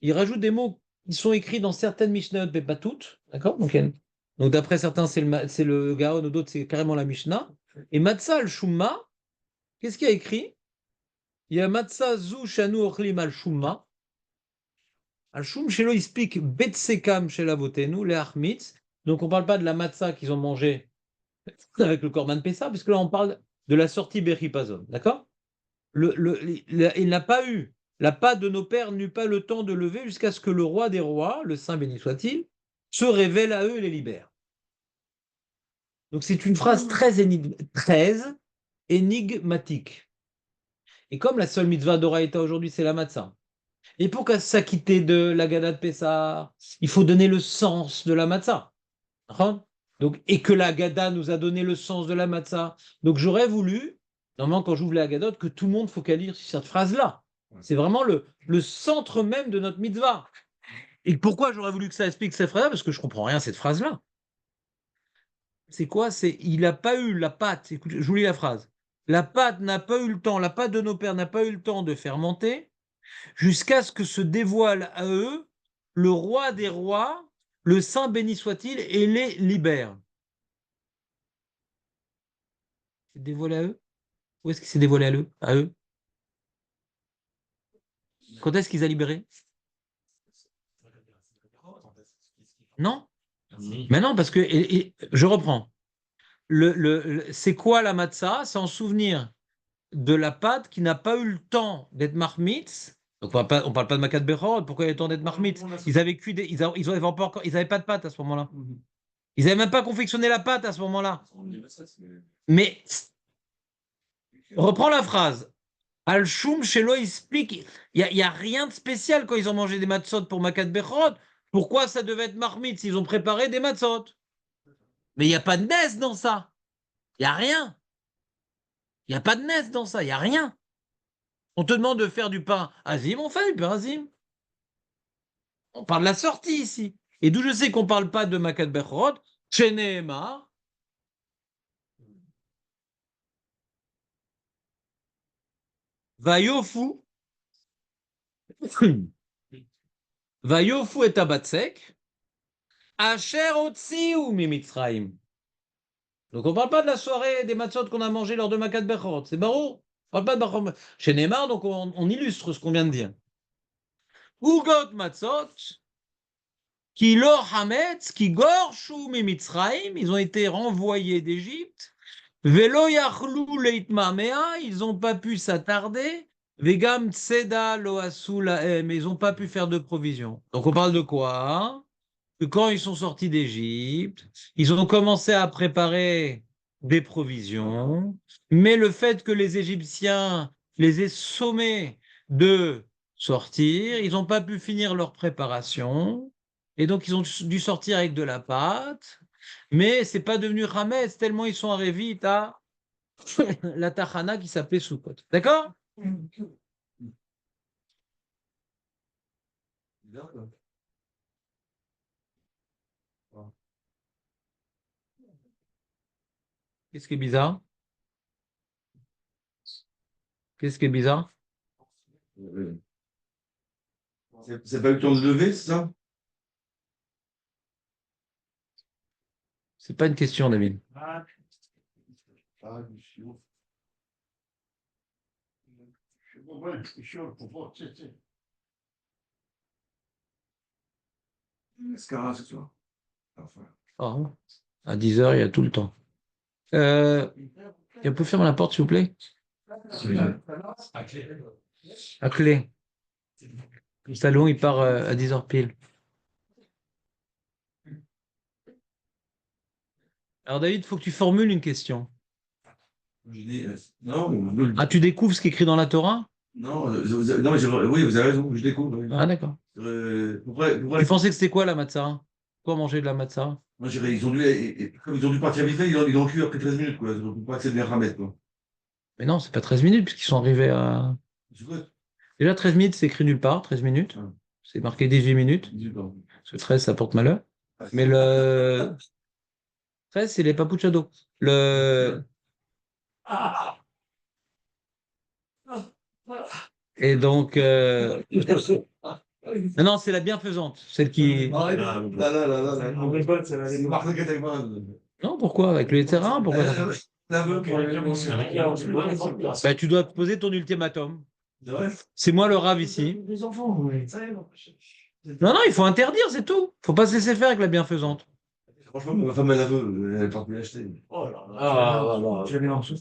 il rajoute des mots qui sont écrits dans certaines Mishnayot, mais pas toutes. D'accord? Donc d'après certains, c'est le Gaon, ou d'autres, c'est carrément la Mishnah. Et Matzah al-Shumma, qu'est-ce qu'il y a écrit? Il y a Matzah zu shanu ochlim al-Shumma. Al-Shum, chez lui, il explique Betsekam chez l'avotenu, les Achmitz. Donc on ne parle pas de la matzah qu'ils ont mangé avec le Korban Pessah, puisque là on parle de la sortie Beripazon. D'accord? Il n'a pas eu, la pâte de nos pères n'eut pas le temps de lever jusqu'à ce que le roi des rois, le Saint béni soit-il, se révèle à eux et les libère. Donc c'est une phrase très énigmatique. Et comme la seule mitzvah d'Oraïta aujourd'hui, c'est la matzah, et pour s'acquitter de la Gada de Pessah, il faut donner le sens de la matzah. Donc, et que la Gada nous a donné le sens de la matzah. Donc j'aurais voulu, normalement quand j'ouvre la Gadot, que tout le monde focalise sur cette phrase-là. C'est vraiment le centre même de notre mitzvah. Et pourquoi j'aurais voulu que ça explique cette phrase-là? Parce que je ne comprends rien à cette phrase-là. C'est quoi? Il n'a pas eu la pâte. Écoutez, je vous lis la phrase. La pâte n'a pas eu le temps, la pâte de nos pères n'a pas eu le temps de fermenter jusqu'à ce que se dévoile à eux le roi des rois, le Saint béni soit-il, et les libère. C'est dévoilé à eux? Où est-ce qu'il s'est dévoilé à eux? Quand est-ce qu'ils a libéré? Non? Mais non, parce que, je reprends. C'est quoi la matzah? C'est en souvenir de la pâte qui n'a pas eu le temps d'être marmitz. Donc on parle pas de Makat Bechorot, pourquoi il y a eu le temps d'être marmitz? Ils avaient cuit ils avaient pas encore, ils avaient pas de pâte à ce moment-là. Ils n'avaient même pas confectionné la pâte à ce moment-là. Mais reprends la phrase. Al-Shum, chez lui, il explique, il y a rien de spécial quand ils ont mangé des matzot pour Makat Bechorot. Pourquoi ça devait être marmite s'ils ont préparé des matzot? Mais il n'y a pas de nes dans ça. Il n'y a rien. Il n'y a pas de nes dans ça. Il n'y a rien. On te demande de faire du pain azim, on fait du pain azim. On parle de la sortie ici. Et d'où je sais qu'on ne parle pas de Makat Bechorot, Chenehemar. Vayofu. Vayofu et Abatsek. Asher Otsi ou Mimitzraim. Donc on ne parle pas de la soirée des matzot qu'on a mangé lors de Makat Bechorot. C'est barreau. On ne parle pas de Bechorot. Chez Neymar, donc on illustre ce qu'on vient de dire. Ugot matzot. Qui lor hametz, qui gorshu mimitzraim, ils ont été renvoyés d'Égypte. Velo yachlou leitmamea, ils n'ont pas pu s'attarder. Vegam tseda lo asu lahem, ils n'ont pas pu faire de provisions. Donc on parle de quoi? Que quand ils sont sortis d'Égypte, ils ont commencé à préparer des provisions, mais le fait que les Égyptiens les aient sommés de sortir, ils n'ont pas pu finir leur préparation, et donc ils ont dû sortir avec de la pâte, mais c'est pas devenu Hametz, tellement ils sont arrivés vite à la Tachana qui s'appelait Sukkot. D'accord? Qu'est-ce qui est bizarre? Qu'est-ce qui est bizarre? C'est pas eu le temps de lever, c'est ça? C'est pas une question, David. Ah, du chiot. Je sais pas, ouais, c'est chiot, pour voir, c'est. Mascara ce soir. Enfin. Ah, à 10h, il y a tout le temps. Et on peut fermer la porte, s'il vous plaît? À clé. À clé. Le salon, il part à 10h pile. Alors, David, il faut que tu formules une question. Je dis, non, Ah, tu découvres ce qui est écrit dans la Torah? non, non, mais oui, vous avez raison, je découvre. Oui. Ah, d'accord. Tu pensais que c'était quoi la matzah? Quoi manger de la matzah? Moi, je dirais, comme ils ont dû partir vite fait, ils ont cuit après 13 minutes, quoi. Ils n'ont pas accès de bien ramettre, quoi. Mais non, c'est pas 13 minutes, puisqu'ils sont arrivés à. C'est quoi? Déjà, 13 minutes, c'est écrit nulle part, 13 minutes. Ouais. C'est marqué 18 minutes. 18 ans. Parce que 13, ça porte malheur. Mais le 13, c'est les papouchados. Et donc. Non, c'est la bienfaisante, celle qui. Ah, là, là, là, là. On rigole, ça va aller. C'est Marc Legategman. Non, pourquoi? Avec le terrain? Pourquoi? Bah, tu dois poser ton ultimatum. C'est moi le rave ici. Les enfants, oui. Non, non, il faut interdire, c'est tout. Faut pas se laisser faire avec la bienfaisante. Franchement, ma femme, elle la veut, elle est partie l'acheter. Oh là là. Ah, là, là. Je l'ai en dessous.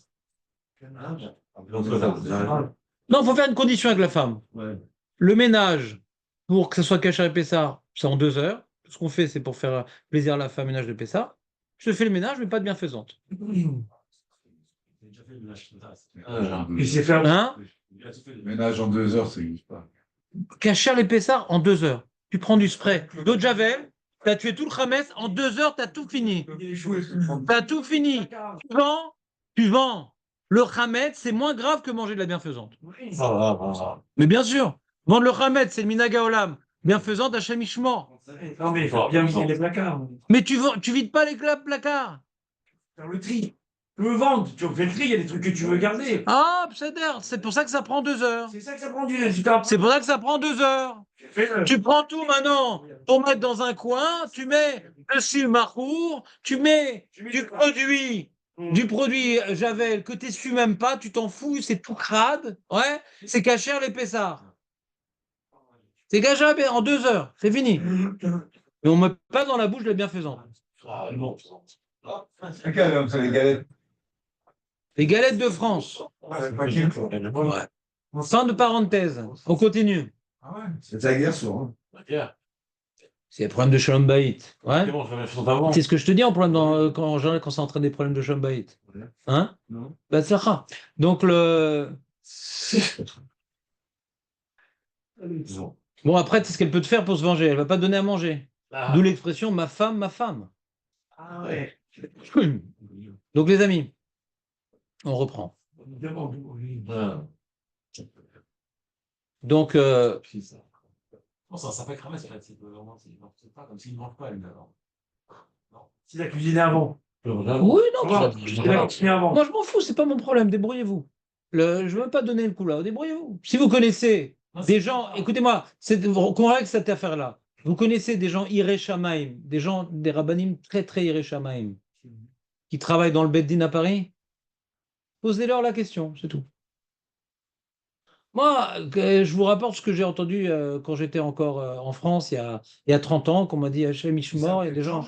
Non, il faut faire une condition avec la femme. Ouais. Le ménage, pour que ce soit Cachar et Pessar, c'est en 2 heures. Tout ce qu'on fait, c'est pour faire plaisir à la femme, ménage de Pessar. Je te fais le ménage, mais pas de bienfaisante. Il sait faire. Hein? Ménage en 2 heures, ça n'existe pas. Cachar les Pessar en 2 heures. Tu prends du spray, d'eau de Javel, tu as tué tout le Khames, en 2 heures, tu as tout fini. Tu as tout fini. Tu vends. Le Khamet, c'est moins grave que manger de la bienfaisante. Mais bien sûr, vendre le Khamet, c'est le Minaga Olam. Bienfaisante, Hachem Ishmor. Non, mais il faut bien vider les placards. Mais tu vides pas les placards. Faire le tri. Tu veux vendre, tu fais le tri, il y a des trucs que tu veux garder. Ah, c'est pour ça que ça prend 2 heures. C'est ça que ça prend du C'est pour ça que ça prend 2 heures. Tu prends tout maintenant pour mettre dans un coin, tu mets dessus Marcour, tu mets du produit Javel que tu n'essuies même pas, tu t'en fous, c'est tout crade. Ouais, c'est Cachère les Pessards. C'est Cachère en 2 heures, c'est fini. Mais on ne met pas dans la bouche de la bienfaisante. C'est quel homme, c'est les galettes? Les galettes de France. Ouais. Fin de parenthèse. On continue. Ah ouais. C'est la guerre, ça. Hein. C'est le problème de Shalom Bayit. Ouais. Bon, je vais faire avant. C'est ce que je te dis en problème quand ça entraîne des problèmes de Shalom Bayit. Ouais. Hein? Non. Bah, ça sera. Donc, bon, après, c'est ce qu'elle peut te faire pour se venger. Elle va pas te donner à manger. D'où l'expression ma femme, ma femme. Ah ouais. Donc, les amis, on reprend. Donc, Bon, ça fait cramer, ça fait. C'est pas comme s'il ne mange pas, lui, alors. Non. Si la cuisiné avant. oui, non, Il a cuisiné avant. moi, je m'en fous, c'est pas mon problème. Débrouillez-vous. Je ne veux même pas donner le coup là. Débrouillez-vous. Si vous connaissez des gens, écoutez-moi, convainc cette affaire-là. Vous connaissez des gens Iré Shamaim, des rabbanim très très Iré Shamaim, qui travaillent dans le Beth Din à Paris? Posez-leur la question, c'est tout. Moi, je vous rapporte ce que j'ai entendu quand j'étais encore en France il y a 30 ans, qu'on m'a dit Hachem Ishmor, il y a des gens.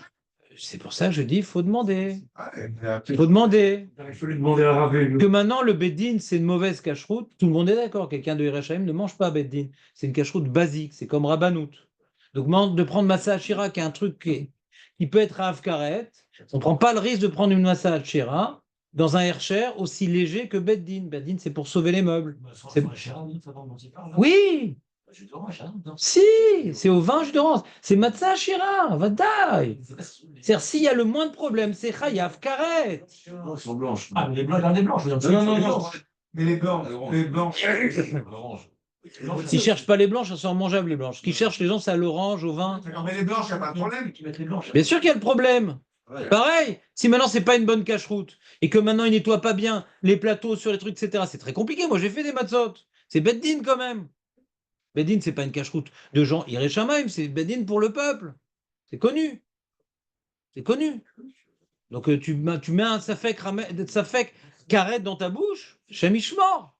C'est pour ça que je dis, il faut demander. Il faut demander. Il faut lui demander à Ravé. Que maintenant, le Beddin, c'est une mauvaise cacheroute, tout le monde est d'accord. Quelqu'un de Hirachem ne mange pas Beddin. C'est une cacheroute basique, c'est comme Rabbanout. Donc, de prendre Massa Hachira, qui est un truc qui peut être à Afkaret, on ne prend pas le risque de prendre une Massa Hachira dans un Hercher aussi léger que Beddin. Beddin, c'est pour sauver les meubles. Oui! Si, c'est au vin jus d'orange. C'est Matzah Hachira, Vadaï. C'est-à-dire, s'il y a le moins de problèmes, c'est Chayav Karet. Non, elles sont blanches. Ah, mais les blancs, les blanches. Non. Mais les blancs, les blancs. S'ils ne cherchent pas les blanches, elles sont mangeables les blanches. Ce qu'ils cherchent les gens, c'est à l'orange, au vin. Non, mais les blanches, il n'y a pas de problème. Bien sûr qu'il y a le problème. Ouais. Pareil, si maintenant c'est pas une bonne cache-route et que maintenant ils nettoient pas bien les plateaux sur les trucs, etc., c'est très compliqué. Moi j'ai fait des matzot. C'est Beddin quand même. Beddin, c'est pas une cache-route de gens Iré Shamaim, c'est Beddin pour le peuple. C'est connu. C'est connu. Donc tu mets un safek karet dans ta bouche, Shemishmor.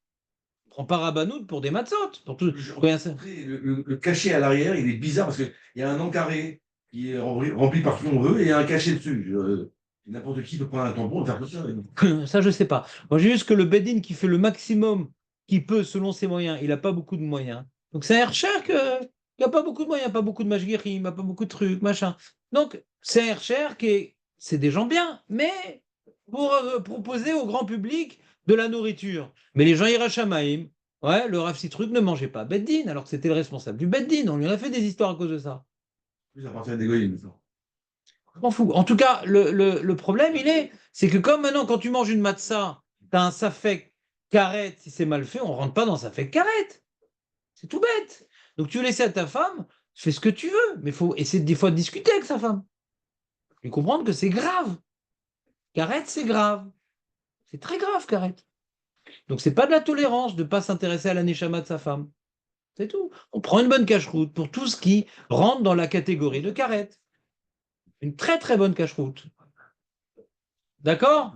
Prends pas Rabbanout pour des matzot. Pour tout. Rien, ça. Le cachet à l'arrière, il est bizarre parce qu'il y a un encarré qui est rempli par qui on veut et il y a un cachet dessus. N'importe qui peut prendre un tampon et faire tout ça. Ça, je sais pas. Moi, j'ai juste que le Bedin qui fait le maximum qu'il peut selon ses moyens, il n'a pas beaucoup de moyens. Donc, c'est un cher qu'il n'a pas beaucoup de moyens, pas beaucoup de mashgirim, il n'a pas beaucoup de trucs, machin. Donc, c'est un cher c'est des gens bien, mais pour proposer au grand public de la nourriture. Mais les gens Irachamaïm, ouais, le Rav Citruc ne mangeait pas Beddin, alors que c'était le responsable du Beddin. On lui en a fait des histoires à cause de ça. Ça appartient des goyim. Je m'en fous. En tout cas, le problème, c'est que comme maintenant, quand tu manges une matzah, tu as un safek karet, si c'est mal fait, on rentre pas dans safek karet. C'est tout bête. Donc tu veux laisser à ta femme, fais ce que tu veux, mais il faut essayer des fois de discuter avec sa femme. Lui comprendre que c'est grave. Karet, c'est grave. C'est très grave, karet. Donc c'est pas de la tolérance de ne pas s'intéresser à la neshama de sa femme. C'est tout. On prend une bonne cache-route pour tout ce qui rentre dans la catégorie de karet. Une très très bonne cache-route. D'accord?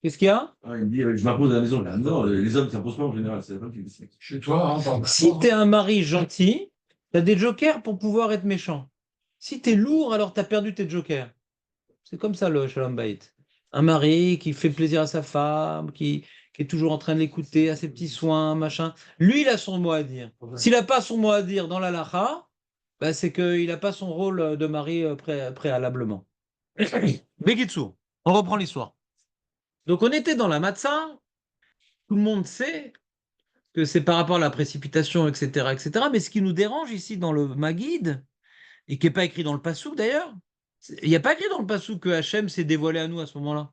Qu'est-ce qu'il y a? Ah, il me dit, je m'impose à la maison. Non, les hommes ne s'imposent pas en général. C'est la femme qui décide. Chez toi, hein, Si tu es un mari gentil, tu as des jokers pour pouvoir être méchant. Si tu es lourd, alors tu as perdu tes jokers. C'est comme ça le Shalom Bait. Un mari qui fait plaisir à sa femme, qui est toujours en train de l'écouter, à ses petits soins, machin. Lui, il a son mot à dire. S'il n'a pas son mot à dire dans la lacha, bah, c'est qu'il n'a pas son rôle de mari préalablement. Bekitsu, on reprend l'histoire. Donc on était dans la matzah, tout le monde sait que c'est par rapport à la précipitation, etc., etc. Mais ce qui nous dérange ici dans le Maguide, et qui n'est pas écrit dans le Passouk d'ailleurs, il n'y a pas écrit dans le Passouk que Hachem s'est dévoilé à nous à ce moment-là.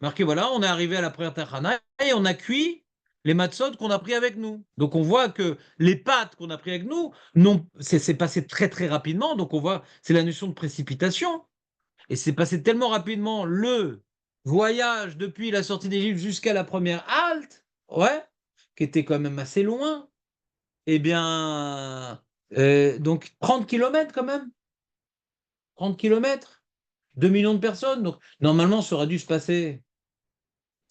Marqué, voilà, on est arrivé à la prière Tachana et on a cuit les matzot qu'on a pris avec nous. Donc on voit que les pâtes qu'on a pris avec nous, c'est passé très très rapidement. Donc on voit, c'est la notion de précipitation. Et c'est passé tellement rapidement le voyage depuis la sortie d'Égypte jusqu'à la première halte, ouais, qui était quand même assez loin. Eh bien, donc 30 kilomètres quand même. 30 kilomètres, 2 millions de personnes. Donc normalement, ça aurait dû se passer.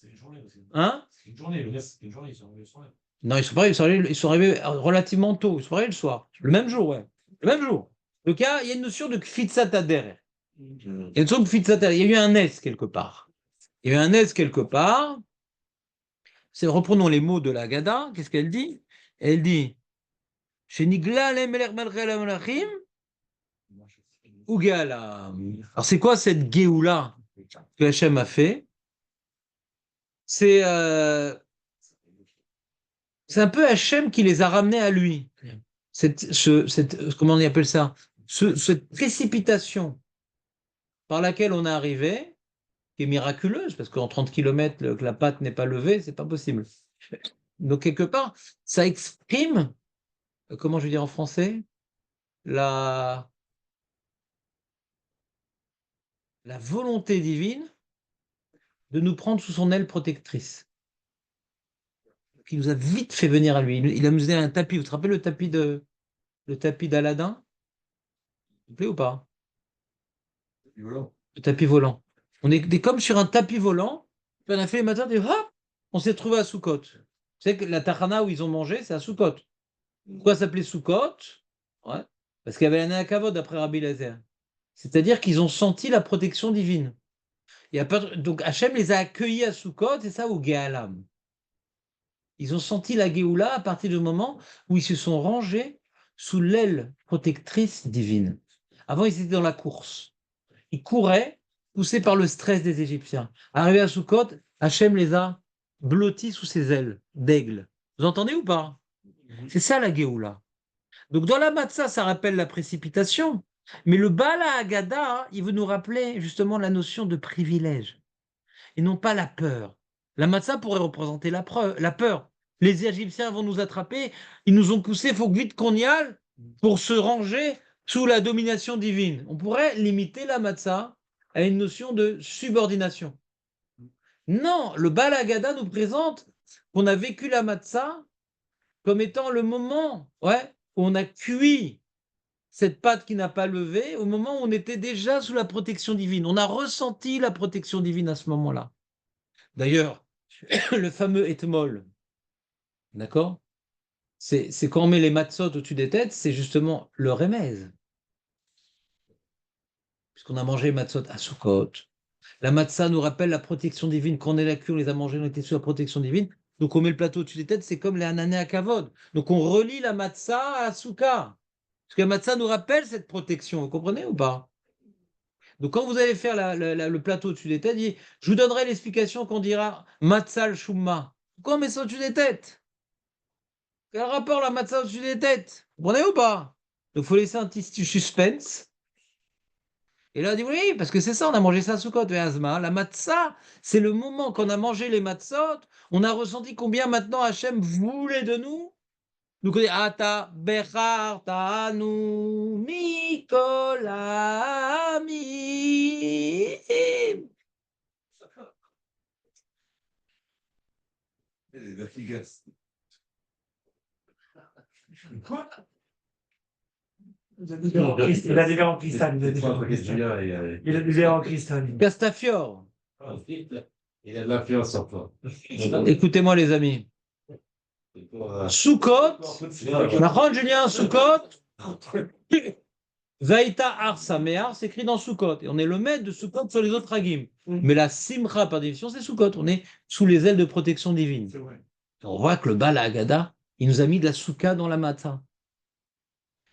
C'est une journée aussi. Hein? C'est une journée, le reste, c'est une journée, ils sont arrivés le soir. Non, ils sont arrivés relativement tôt. Ils sont arrivés le soir. Le même jour, ouais. Le même jour. Donc il y a une notion de kfitsatader. Il y a une notion de kfitsatader. Il y a eu un S quelque part. Il y a eu un S quelque part. Reprenons les mots de la Haggadah. Qu'est-ce qu'elle dit? Elle dit alors c'est quoi cette Géoula que Hachem a fait? C'est un peu Hachem qui les a ramenés à lui. Comment on appelle ça? Cette précipitation par laquelle on est arrivé, qui est miraculeuse, parce qu'en 30 km, que la pâte n'est pas levée, c'est pas possible. Donc, quelque part, ça exprime, comment je vais dire en français, la volonté divine de nous prendre sous son aile protectrice. Qui nous a vite fait venir à lui. Il a nous donné un tapis. Vous te rappelez le tapis d'Aladin? Vous plaît ou pas? Le tapis volant. On est comme sur un tapis volant. Puis on a fait les matins, et hop, on s'est trouvé à Soukot. Vous savez que la Tachana où ils ont mangé, c'est à Soukot. Pourquoi ça s'appelait Soukot? Ouais. Parce qu'il y avait la Néakavod après Rabbi Lazer. C'est-à-dire qu'ils ont senti la protection divine. Donc Hachem les a accueillis à Soukot, c'est ça, au Géalam. Ils ont senti la Géoula à partir du moment où ils se sont rangés sous l'aile protectrice divine. Avant, ils étaient dans la course. Ils couraient, poussés par le stress des Égyptiens. Arrivés à Soukot, Hachem les a blottis sous ses ailes d'aigle. Vous entendez ou pas? C'est ça la Géoula. Donc dans la Matzah, ça rappelle la précipitation. Mais le Bala Haggadah, il veut nous rappeler justement la notion de privilège. Et non pas la peur. La Matzah pourrait représenter la peur. Les Égyptiens vont nous attraper, ils nous ont poussés, il faut vite qu'on y aille pour se ranger sous la domination divine. On pourrait limiter la Matzah à une notion de subordination. Non, le Bala Haggadah nous présente qu'on a vécu la Matzah comme étant le moment où on a cuit cette patte qui n'a pas levé au moment où on était déjà sous la protection divine. On a ressenti la protection divine à ce moment-là. D'ailleurs, le fameux etmol, d'accord? C'est quand on met les matzot au-dessus des têtes, c'est justement le remèze. Puisqu'on a mangé les matzot à Sukkot. La matzah nous rappelle la protection divine. Quand on est la cure, on les a mangés, on était sous la protection divine. Donc on met le plateau au-dessus des têtes, c'est comme les anané à kavod. Donc on relie la matzah à la souka. Parce que la matzah nous rappelle cette protection, vous comprenez ou pas? Donc quand vous allez faire le plateau au-dessus des têtes, je vous donnerai l'explication qu'on dira matzah al-shumma. Pourquoi on met ça au-dessus des têtes? Quel rapport la matzah au-dessus des têtes? Vous comprenez ou pas? Donc il faut laisser un petit suspense. Et là, on dit oui, parce que c'est ça, on a mangé ça à Sukkot et Azma. La matzah, c'est le moment qu'on a mangé les matzot, on a ressenti combien maintenant Hachem voulait de nous. Donc on dit Ata bechartanu mikol ha'amim. Les efficaces. Quoi? Il a des verres en cristal. Il a des verres en cristal. Il a des verres en cristal. Il a des verres en cristal. Castafiore. Il a de la fiance sur toi. Écoutez-moi les amis. Sukkot, Nachon Julien, Sukkot, Zaïta Ar Samear, c'est écrit dans Sukkot. Et on est le maître de Sukkot sur les autres Hagim. Mais la Simcha, par définition, c'est Sukkot. On est sous les ailes de protection divine. C'est vrai. On voit que le Baal Haggadah, il nous a mis de la Souka dans la matzah.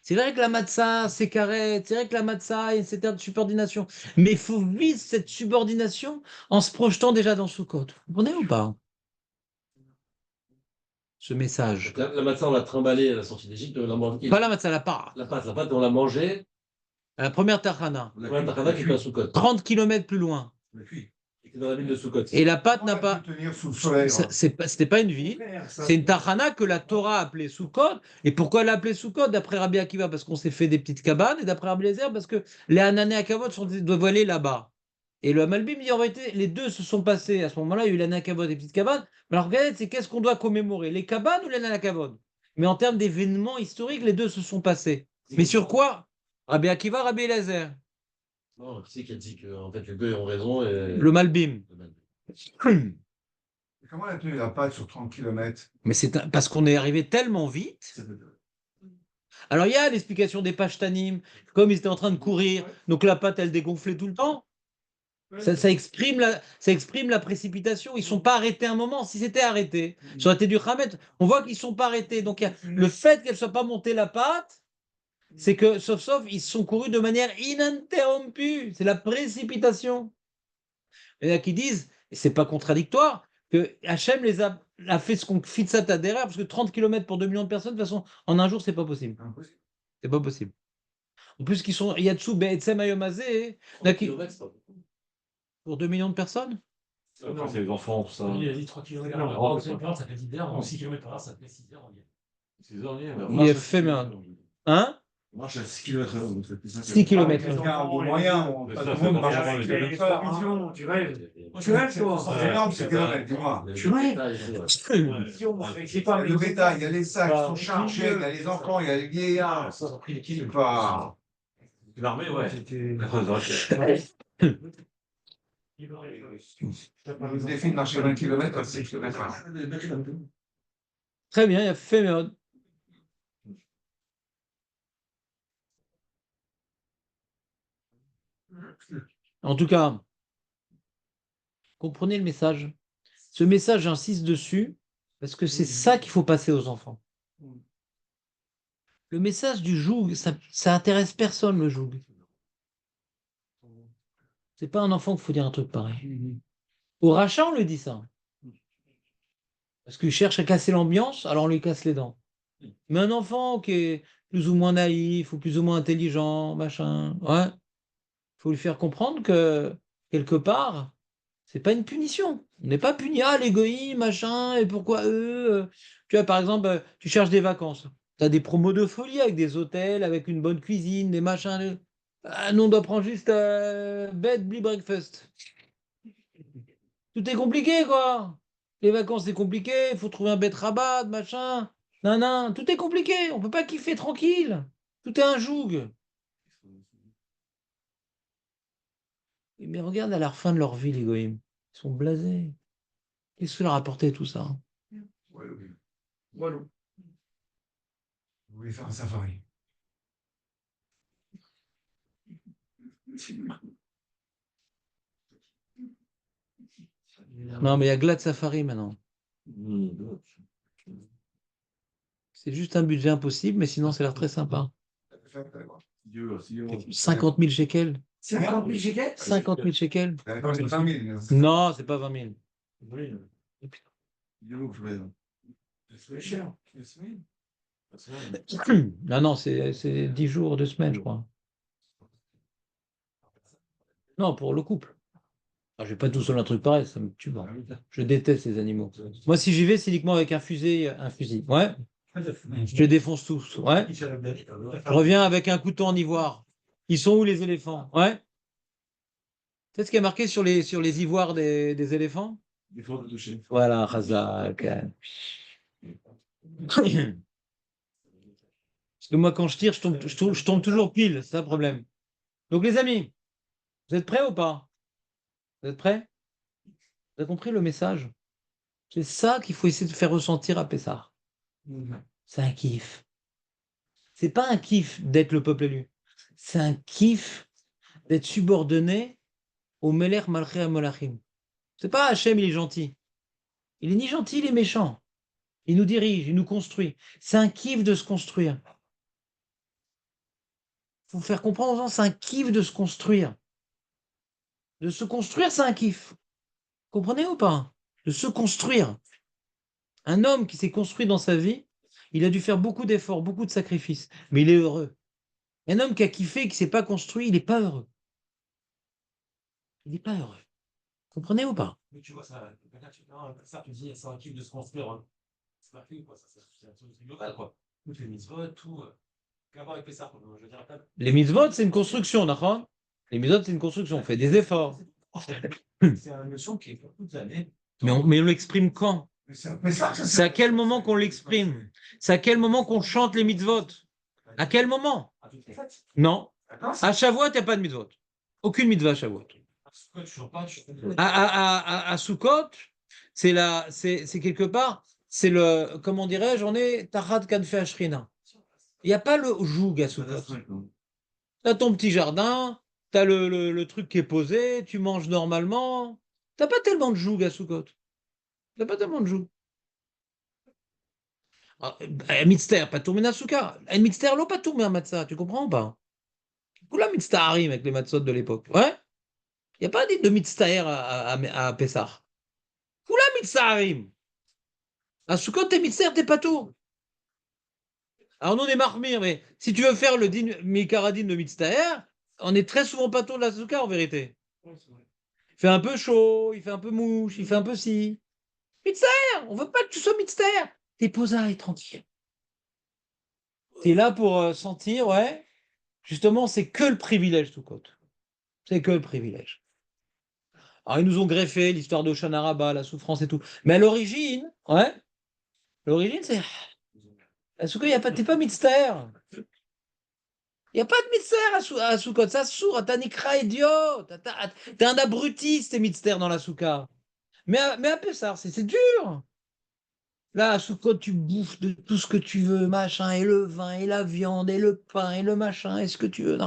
C'est vrai que la matzah, c'est carré. C'est vrai que la matzah, c'est une subordination. Mais il faut vivre cette subordination en se projetant déjà dans Sukkot. Vous comprenez ou pas? Ce message. La matzah, on l'a trimballée à la sortie d'Égypte. Pas la matzah, la part. La pâte, on l'a mangée. À la première Tachana. La première Tachana qui est à Sukkot. 30 km plus loin. Qui était dans la ville de Sukkot. Et la pâte n'a pas. Tenir sous le soleil. C'était pas une ville. C'est une Tachana que la Torah a appelée Sukkot. Et pourquoi elle l'a appelée Sukkot d'après Rabbi Akiva? Parce qu'on s'est fait des petites cabanes. Et d'après Rabbi Eliezer, parce que les Hanané à Kavod sont dévoilés là-bas. Et le Malbim dit en réalité, les deux se sont passés. À ce moment-là, il y a eu l'Hanané à Kavod et les petites cabanes. Alors regardez, c'est qu'est-ce qu'on doit commémorer? Les cabanes ou les Hanané à Kavod? Mais en termes d'événements historiques, les deux se sont passés. Mais sur quoi? Rabbi Akiva, Rabbi Eliezer. Non, qui c'est qui a dit que en fait, les deux ont raison et... Le Malbim. Comment elle a tenu la pâte sur 30 km? Mais parce qu'on est arrivé tellement vite. Alors il y a l'explication des Pashtanim, comme ils étaient en train de courir, donc la pâte elle dégonflait tout le temps. Ça exprime la précipitation. Ils ne sont pas arrêtés un moment. Si c'était arrêté, ça aurait été du Khamet. On voit qu'ils ne sont pas arrêtés. Donc le fait qu'elle ne soit pas montée la pâte, c'est que, sauf, ils sont courus de manière ininterrompue. C'est la précipitation. Il y en a qui disent, et c'est pas contradictoire, que Hachem a fait ce qu'on fit ça derrière, parce que 30 km pour 2 millions de personnes, de toute façon, en un jour, c'est pas possible. C'est pas possible. En plus, qu'ils sont Yatsu Be'etzem Ayomazé, pour 2 millions de personnes. Non, c'est les enfants, ça. Il a dit 3 km. Non, Non, ça fait 10 heures. 6 km par heure, ça fait 6 heures. 6 heures, Il est fait, mais hein? On marche à 6 km/h. 6 km. Moyen, tout le monde marche à 6 km/h. Tu rêves. Tu rêves, toi. C'est énorme, ces kilomètres, dis-moi. Tu rêves. Le bétail, il y a les sacs qui sont chargés, il y a les enfants, il y a les vieillards. C'est pas. L'armée, ouais. Le défi de marcher 20 km à 6 km/h. Très bien, il a fait, mais en tout cas, comprenez le message. Ce message, j'insiste dessus, parce que c'est ça qu'il faut passer aux enfants. Le message du joug, ça intéresse personne, le joug. C'est pas un enfant qu'il faut dire un truc pareil. Au rachat, on lui dit ça. Parce qu'il cherche à casser l'ambiance, alors on lui casse les dents. Mais un enfant qui est plus ou moins naïf, ou plus ou moins intelligent, machin, ouais. Faut lui faire comprendre que, quelque part, c'est pas une punition. On n'est pas puni, ah, l'égoïsme, machin, et pourquoi eux Tu vois, par exemple, tu cherches des vacances. Tu as des promos de folie avec des hôtels, avec une bonne cuisine, des machins. Ah, non, on doit prendre juste bed, bli, breakfast. Tout est compliqué, quoi. Les vacances, c'est compliqué, il faut trouver un bed rabat, machin. Non, tout est compliqué. On peut pas kiffer tranquille. Tout est un joug. Mais regarde à la fin de leur vie, les goïms. Ils sont blasés. Qu'est-ce que ça leur a apporté tout ça? Walou. Walou. Vous voulez faire un safari. Non, mais il y a Glad Safari maintenant. C'est juste un budget impossible, mais sinon, ça a l'air très sympa. Dieu, si on- 50 000 shekels. 50 000 shekels 50 000 shekels. D'accord, c'est 20 000. Non, c'est pas 20 000. Dieu, je vais- C'est cher. Non, non, c'est 10 jours, 2 semaines, je crois. Non, pour le couple. Ah, je vais pas tout seul un truc pareil, ça me tue. Bon. Je déteste les animaux. Moi, si j'y vais, c'est uniquement avec un fusil. Ouais, je les défonce tous. Ouais. Je reviens avec un couteau en ivoire. Ils sont où les éléphants? Ouais. Tu sais ce qui est marqué sur les ivoires des éléphants? Il faut le toucher. Voilà, Razak. Parce que moi, quand je tire, je tombe toujours pile. C'est ça le problème. Donc, les amis, vous êtes prêts ou pas? Vous êtes prêts? Vous avez compris le message? C'est ça qu'il faut essayer de faire ressentir à Pessah. C'est un kiff. C'est pas un kiff d'être le peuple élu. C'est un kiff d'être subordonné au Meler Malché Amolachim. C'est pas Hachem, il est gentil. Il est ni gentil, il est méchant. Il nous dirige, il nous construit. C'est un kiff de se construire. Il faut faire comprendre aux gens, c'est un kiff de se construire. De se construire, c'est un kiff. Comprenez ou pas? De se construire. Un homme qui s'est construit dans sa vie, il a dû faire beaucoup d'efforts, beaucoup de sacrifices, mais il est heureux. Un homme qui a kiffé, qui ne s'est pas construit, il n'est pas heureux. Il n'est pas heureux. Comprenez ou pas? Mais tu vois, ça, tu dis, c'est un kiff de se construire. Hein. C'est pas fait, quoi. C'est un truc global, quoi. Toutes les mitzvot, tout. Qu'à voir avec Pessah, quoi. Je veux dire, après, Les mitzvot, c'est une construction, d'accord? Les mitzvot, c'est une construction. On fait des efforts. c'est une notion qui est pour toute l'année. Mais on l'exprime quand? Mais ça, C'est à quel moment qu'on l'exprime? C'est à quel moment qu'on chante les mitzvot? À quel moment? À toutes les fêtes. Non. À Shavuot, il n'y a pas de mitzvot. Aucune mitzvah à Shavuot. À Sukkot, c'est quelque part, c'est le, comment dirais-je, on est Tachat Kanfei Ashrina. Il n'y a pas le joug à Sukkot. Tu as ton petit jardin, tu as le truc qui est posé, tu manges normalement. Tu n'as pas tellement de joug à Sukkot. Tu n'as pas tellement de joug. Mitzter, pas tourner à Souka. Mitzter, l'eau, pas tourner à Matzah. Tu comprends ou pas? Kula Mitzter Harim avec les matzot de l'époque. Ouais? Il n'y a pas dit de Mitzter à Pessah. Kula Mitzter Harim. À Sukkot, t'es Mitzter, t'es pas tout. Alors, nous, on est marmire, mais si tu veux faire le din Mikaradin de Mitzter, on est très souvent pas tout de la Souka en vérité. Il fait un peu chaud, il fait un peu mouche, il fait un peu si. Mitzter, on veut pas que tu sois Mitzter. T'es posaille, tranquille. T'es là pour sentir, ouais. Justement, c'est que le privilège, Sukkot. C'est que le privilège. Alors, ils nous ont greffé l'histoire de Hoshana Rabbah, la souffrance et tout. Mais à l'origine, ouais, l'origine, c'est. À Sukkot, t'es pas Mitzter. Il n'y a pas de Mitzter à Sukkot. Ça sourd, t'as Nikra idiot. T'es un abruti, c'est Mitzter dans la Souka. Mais à Pessah, c'est dur. Là, à Sukkot, tu bouffes de tout ce que tu veux, machin, et le vin, et la viande, et le pain, et le machin, et ce que tu veux.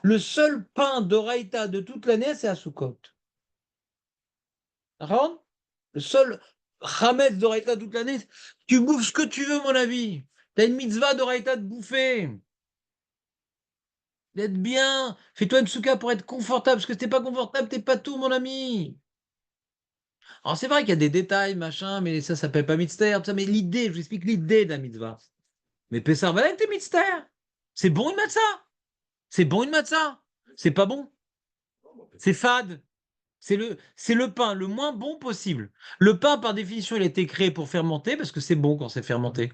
Le seul pain d'Oraïta de toute l'année, c'est à Sukkot. Le seul Hametz d'Oraïta toute l'année, tu bouffes ce que tu veux, mon ami. T'as une mitzvah d'Oraïta de bouffer. D'être bien. Fais-toi une souka pour être confortable, parce que si t'es pas confortable, t'es pas tout, mon ami. Alors, c'est vrai qu'il y a des détails, machin, mais ça s'appelle pas mitzvah, tout ça, mais l'idée, je vous explique l'idée de la mitzvah. Mais Pessar, va avec tes mitzvahs. C'est bon une matzah. C'est bon une matzah. C'est pas bon. C'est fade. C'est le pain le moins bon possible. Le pain, par définition, il a été créé pour fermenter, parce que c'est bon quand c'est fermenté.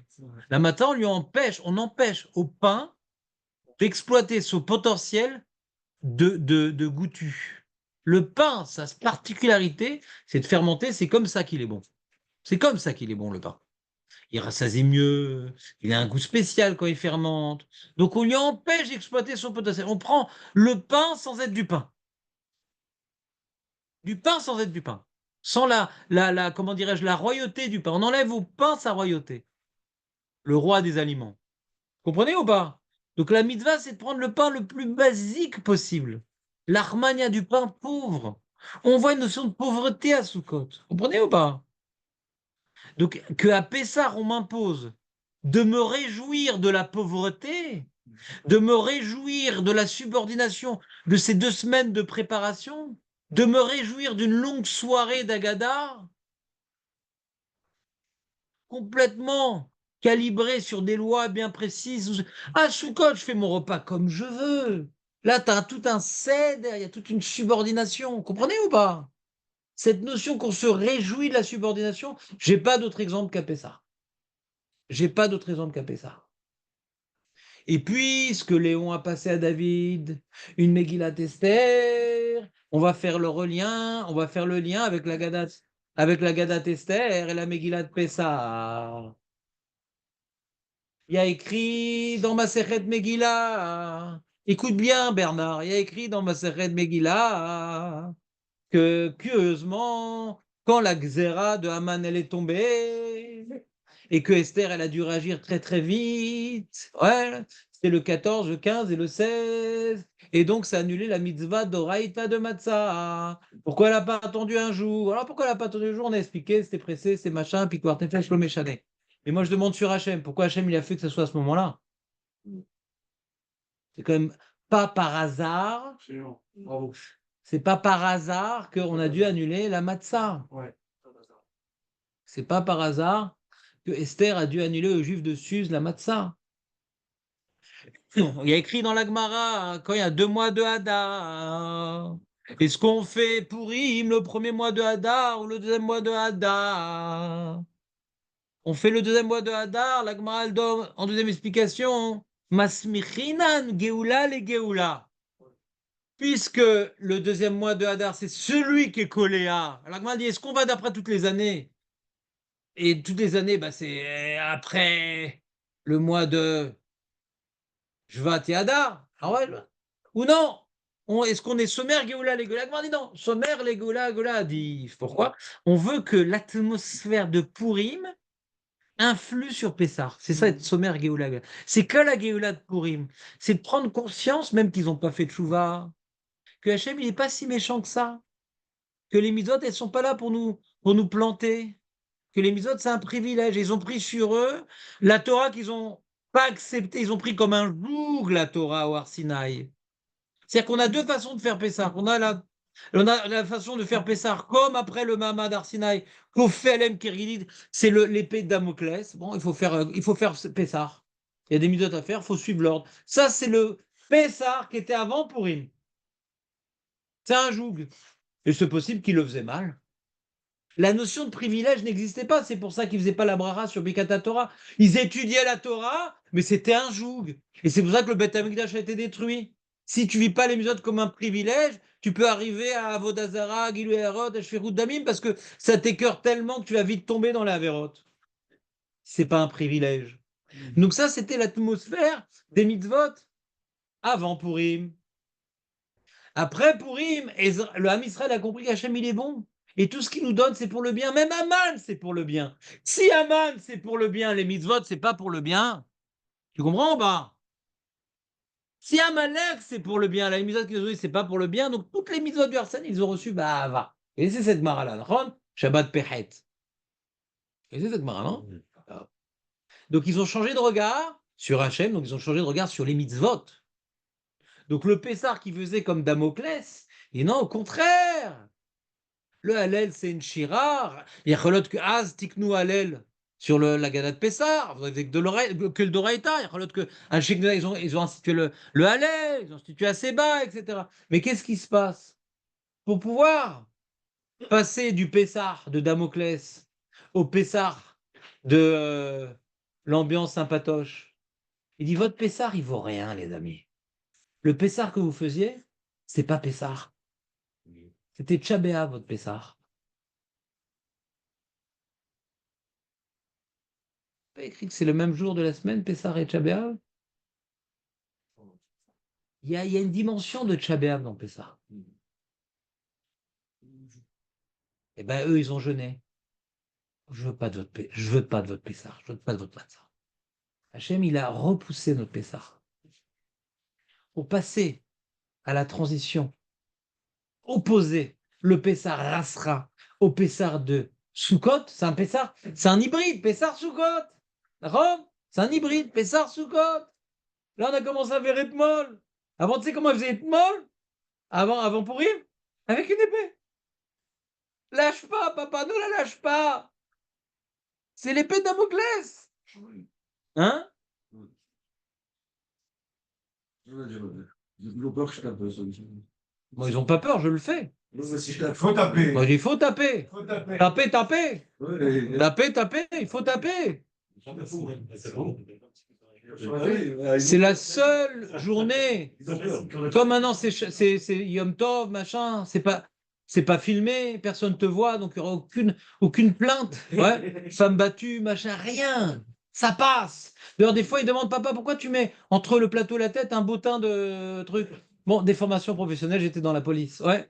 Là, maintenant, on empêche au pain d'exploiter son potentiel de goûtu. Le pain, sa particularité, c'est de fermenter, c'est comme ça qu'il est bon. C'est comme ça qu'il est bon, le pain. Il rassasie mieux, il a un goût spécial quand il fermente. Donc on lui empêche d'exploiter son potentiel. On prend le pain sans être du pain. Du pain sans être du pain. Sans comment dirais-je, la royauté du pain. On enlève au pain sa royauté. Le roi des aliments. Comprenez ou pas? Donc la mitzvah, c'est de prendre le pain le plus basique possible. L'Armania du pain pauvre. On voit une notion de pauvreté à Sukkot. Comprenez ou pas? Donc que à Pessah, on m'impose de me réjouir de la pauvreté, de me réjouir de la subordination de ces 2 semaines de préparation, de me réjouir d'une longue soirée d'Agada, complètement calibrée sur des lois bien précises. À Soukot, je fais mon repas comme je veux. Là, tu as tout un cèdre, il y a toute une subordination. Comprenez ou pas? Cette notion qu'on se réjouit de la subordination, j'ai pas d'autre exemple qu'à Pessah. J'ai pas d'autre exemple qu'à Pessah. Et puisque Léon a passé à David une Megillat Esther, on va faire on va faire le lien avec la Gadat Esther et la Megillat Pessah. Il y a écrit dans ma Masechet Megillah, écoute bien Bernard, il y a écrit dans ma Masechet Megillah que pieusement, quand la Xéra de Haman elle est tombée, et que Esther elle a dû réagir très très vite, ouais, c'était le 14, le 15 et le 16, et donc ça a annulé la mitzvah d'Oraïta de Matzah. Pourquoi elle n'a pas attendu un jour? Alors pourquoi elle n'a pas attendu un jour? On a expliqué, c'était pressé, c'est machin, puis quoi, le méchané. Mais moi je demande sur Hachem, pourquoi Hachem il a fait que ce soit à ce moment-là? C'est quand même pas par hasard. Bravo. C'est pas par hasard qu'on a dû annuler la matzah. Ouais. C'est pas par hasard que Esther a dû annuler aux Juifs de Suse la matzah. Il y a écrit dans la Gemara, quand il y a 2 mois de Hadar, est-ce qu'on fait Pourim le premier mois de Hadar ou le deuxième mois de Hadar? On fait le deuxième mois de Hadar, la Gemara elle donne en deuxième explication, Masmichinan Geoula les Geoula. Puisque le deuxième mois de Hadar, c'est celui qui est collé à. Alors, on dit, est-ce qu'on va d'après toutes les années? Et toutes les années, bah, c'est après le mois de Shvat et Hadar. Ah ouais, ou non? Est-ce qu'on est sommaire, Géoula, Légoula? On dit non, sommaire, Légoula, Géoula, dit. Pourquoi? On veut que l'atmosphère de Purim influe sur Pessah. C'est ça, être sommaire, Géoula, Géoula. C'est que la Géoula de Purim. C'est de prendre conscience, même qu'ils n'ont pas fait de chouva, que Hachem, il n'est pas si méchant que ça. Que les mitzvot, elles sont pas là pour nous planter. Que les mitzvot, c'est un privilège. Ils ont pris sur eux la Torah qu'ils ont pas acceptée. Ils ont pris comme un joug la Torah au Har Sinaï. C'est-à-dire qu'on a 2 façons de faire Pessah. On a la façon de faire Pessah comme après le Mahamad Har Sinaï, qu'au Felem Kérilid, c'est l'épée de Damoclès. Bon, il faut faire Pessah. Il y a des mitzvot à faire, il faut suivre l'ordre. Ça, c'est le Pessah qui était avant Purim. C'est un joug. Et c'est possible qu'il le faisait mal. La notion de privilège n'existait pas. C'est pour ça qu'ils ne faisaient pas la bracha sur Birkat Torah. Ils étudiaient la Torah, mais c'était un joug. Et c'est pour ça que le Beth Amikdash a été détruit. Si tu ne vis pas les mitzvot comme un privilège, tu peux arriver à Avodazara, Gilou Herod, Ashfirut Damim, parce que ça t'écœure tellement que tu vas vite tomber dans la Averot. C'est pas un privilège. Donc ça, c'était l'atmosphère des mitzvot avant Purim. Après Purim, le Ham Israël a compris qu'Hachem, il est bon. Et tout ce qu'il nous donne, c'est pour le bien. Même Aman, c'est pour le bien. Si Aman, c'est pour le bien, les mitzvot, c'est pas pour le bien. Tu comprends ou pas? Si Amalek, c'est pour le bien, la mitzvot qu'ils ont eu, c'est pas pour le bien. Donc toutes les mitzvot du Harsan, ils ont reçu, bah va. Et c'est cette mara-là, Shabbat Pechet. Et c'est cette mara, non? Donc ils ont changé de regard sur Hachem, donc ils ont changé de regard sur les mitzvot. Donc le Pessar qui faisait comme Damoclès, et non, au contraire. Le Hallel, c'est une shira. Il y a que Az, Tiknu Hallel sur la Gada de Pessar. Vous avez que le Doraïta. Il y a que ils ont institué le Hallel, ils ont institué Aseba, etc. Mais qu'est-ce qui se passe? Pour pouvoir passer du Pessar de Damoclès au Pessar de l'ambiance sympatoche, il dit votre Pessar, il vaut rien, les amis. Le Pessar que vous faisiez, c'est pas Pessar. C'était Tchabéa, votre Pessar. Pas écrit que c'est le même jour de la semaine, Pessah et Tchabéav? Il y a une dimension de Tchabéav dans Pessah. Eh bien, eux, ils ont jeûné. Je veux pas de votre je veux pas de votre Pessah, je veux pas de votre matzah. Hachem, il a repoussé notre Pessah. Pour passer à la transition opposée, le Pessah Rasra au Pessah de Sukkot, c'est un Pessah, c'est un hybride, Pessah Sukkot. D'accord? C'est un hybride, Pessah Sukkot. Là, on a commencé à faire Etmol. Avant, tu sais comment on faisait Etmol? Avant pour rire? Avec une épée. Lâche pas, papa, ne la lâche pas. C'est l'épée de Damoclès. Hein? J'ai toujours peur que je tape sur le Moi, ils n'ont pas peur, je le fais. Faut taper. Moi, il faut taper. Faut taper. Taper, taper. Ouais, Taper, taper, il faut taper. C'est bon. C'est la seule journée. Ils ont peur. Comme maintenant, c'est Yom Tov, machin. C'est pas filmé, personne ne te voit, donc il n'y aura aucune plainte. Ouais. Femme battue, machin, rien. Ça passe. D'ailleurs, des fois, ils demandent, papa, pourquoi tu mets entre le plateau et la tête un bottin de truc? Bon, des formations professionnelles, j'étais dans la police. Ouais.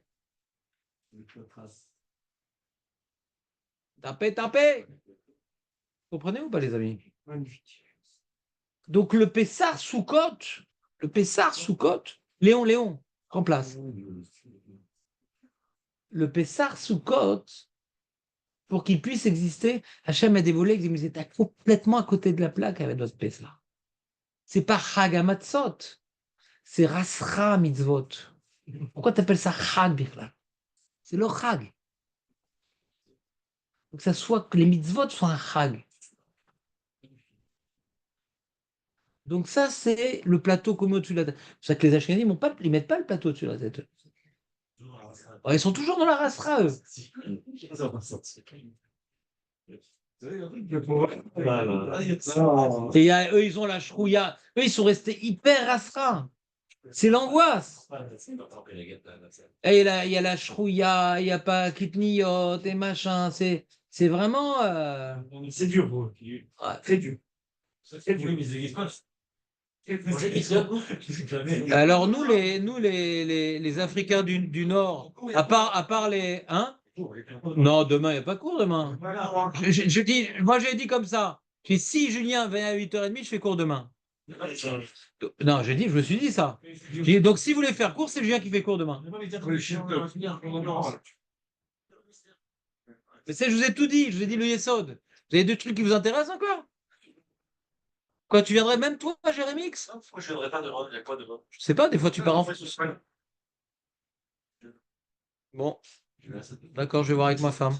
Tapez, tapez. Vous comprenez ou pas, les amis? Donc, le Pessar Soukot, Léon, remplace. Le Pessar Soukot, pour qu'il puisse exister, Hachem a dévoilé que vous êtes complètement à côté de la plaque avec votre Pessar. C'est pas Chag Hamatzot, c'est Rasra Mitzvot. Pourquoi tu appelles ça Chag, Bichlal? C'est le Chag. Donc, ça soit que les mitzvot soient un Chag. Donc ça, c'est le plateau comme au-dessus de la tête. C'est pour ça que les Ashkenazim, ils mettent pas le plateau au-dessus de la tête. Ouais, ils sont toujours dans la rasra, eux. Et eux, ils ont la shrouya. Eux, ils sont restés hyper rasra. C'est l'angoisse. Et il y a la shrouya, il n'y a pas kitniyot et machin. C'est vraiment... C'est dur pour eux. Ouais. Très dur. C'est dur, mais ils pas. Alors nous les Africains du Nord, à part les... Hein? Non, demain, il n'y a pas cours demain. Je dis, moi j'ai dit comme ça. J'ai dit, si Julien vient à 8h30, je fais cours demain. Non, je me suis dit ça. J'ai dit, donc si vous voulez faire cours, c'est Julien qui fait cours demain. Mais je vous ai tout dit, je vous ai dit le Yesod. Vous avez deux trucs qui vous intéressent encore? Quoi, tu viendrais même toi, Jérémix? Pourquoi je viendrais pas demain? Il y a quoi demain? Je sais pas, des fois tu pars en... Bon, d'accord, je vais voir avec ma femme.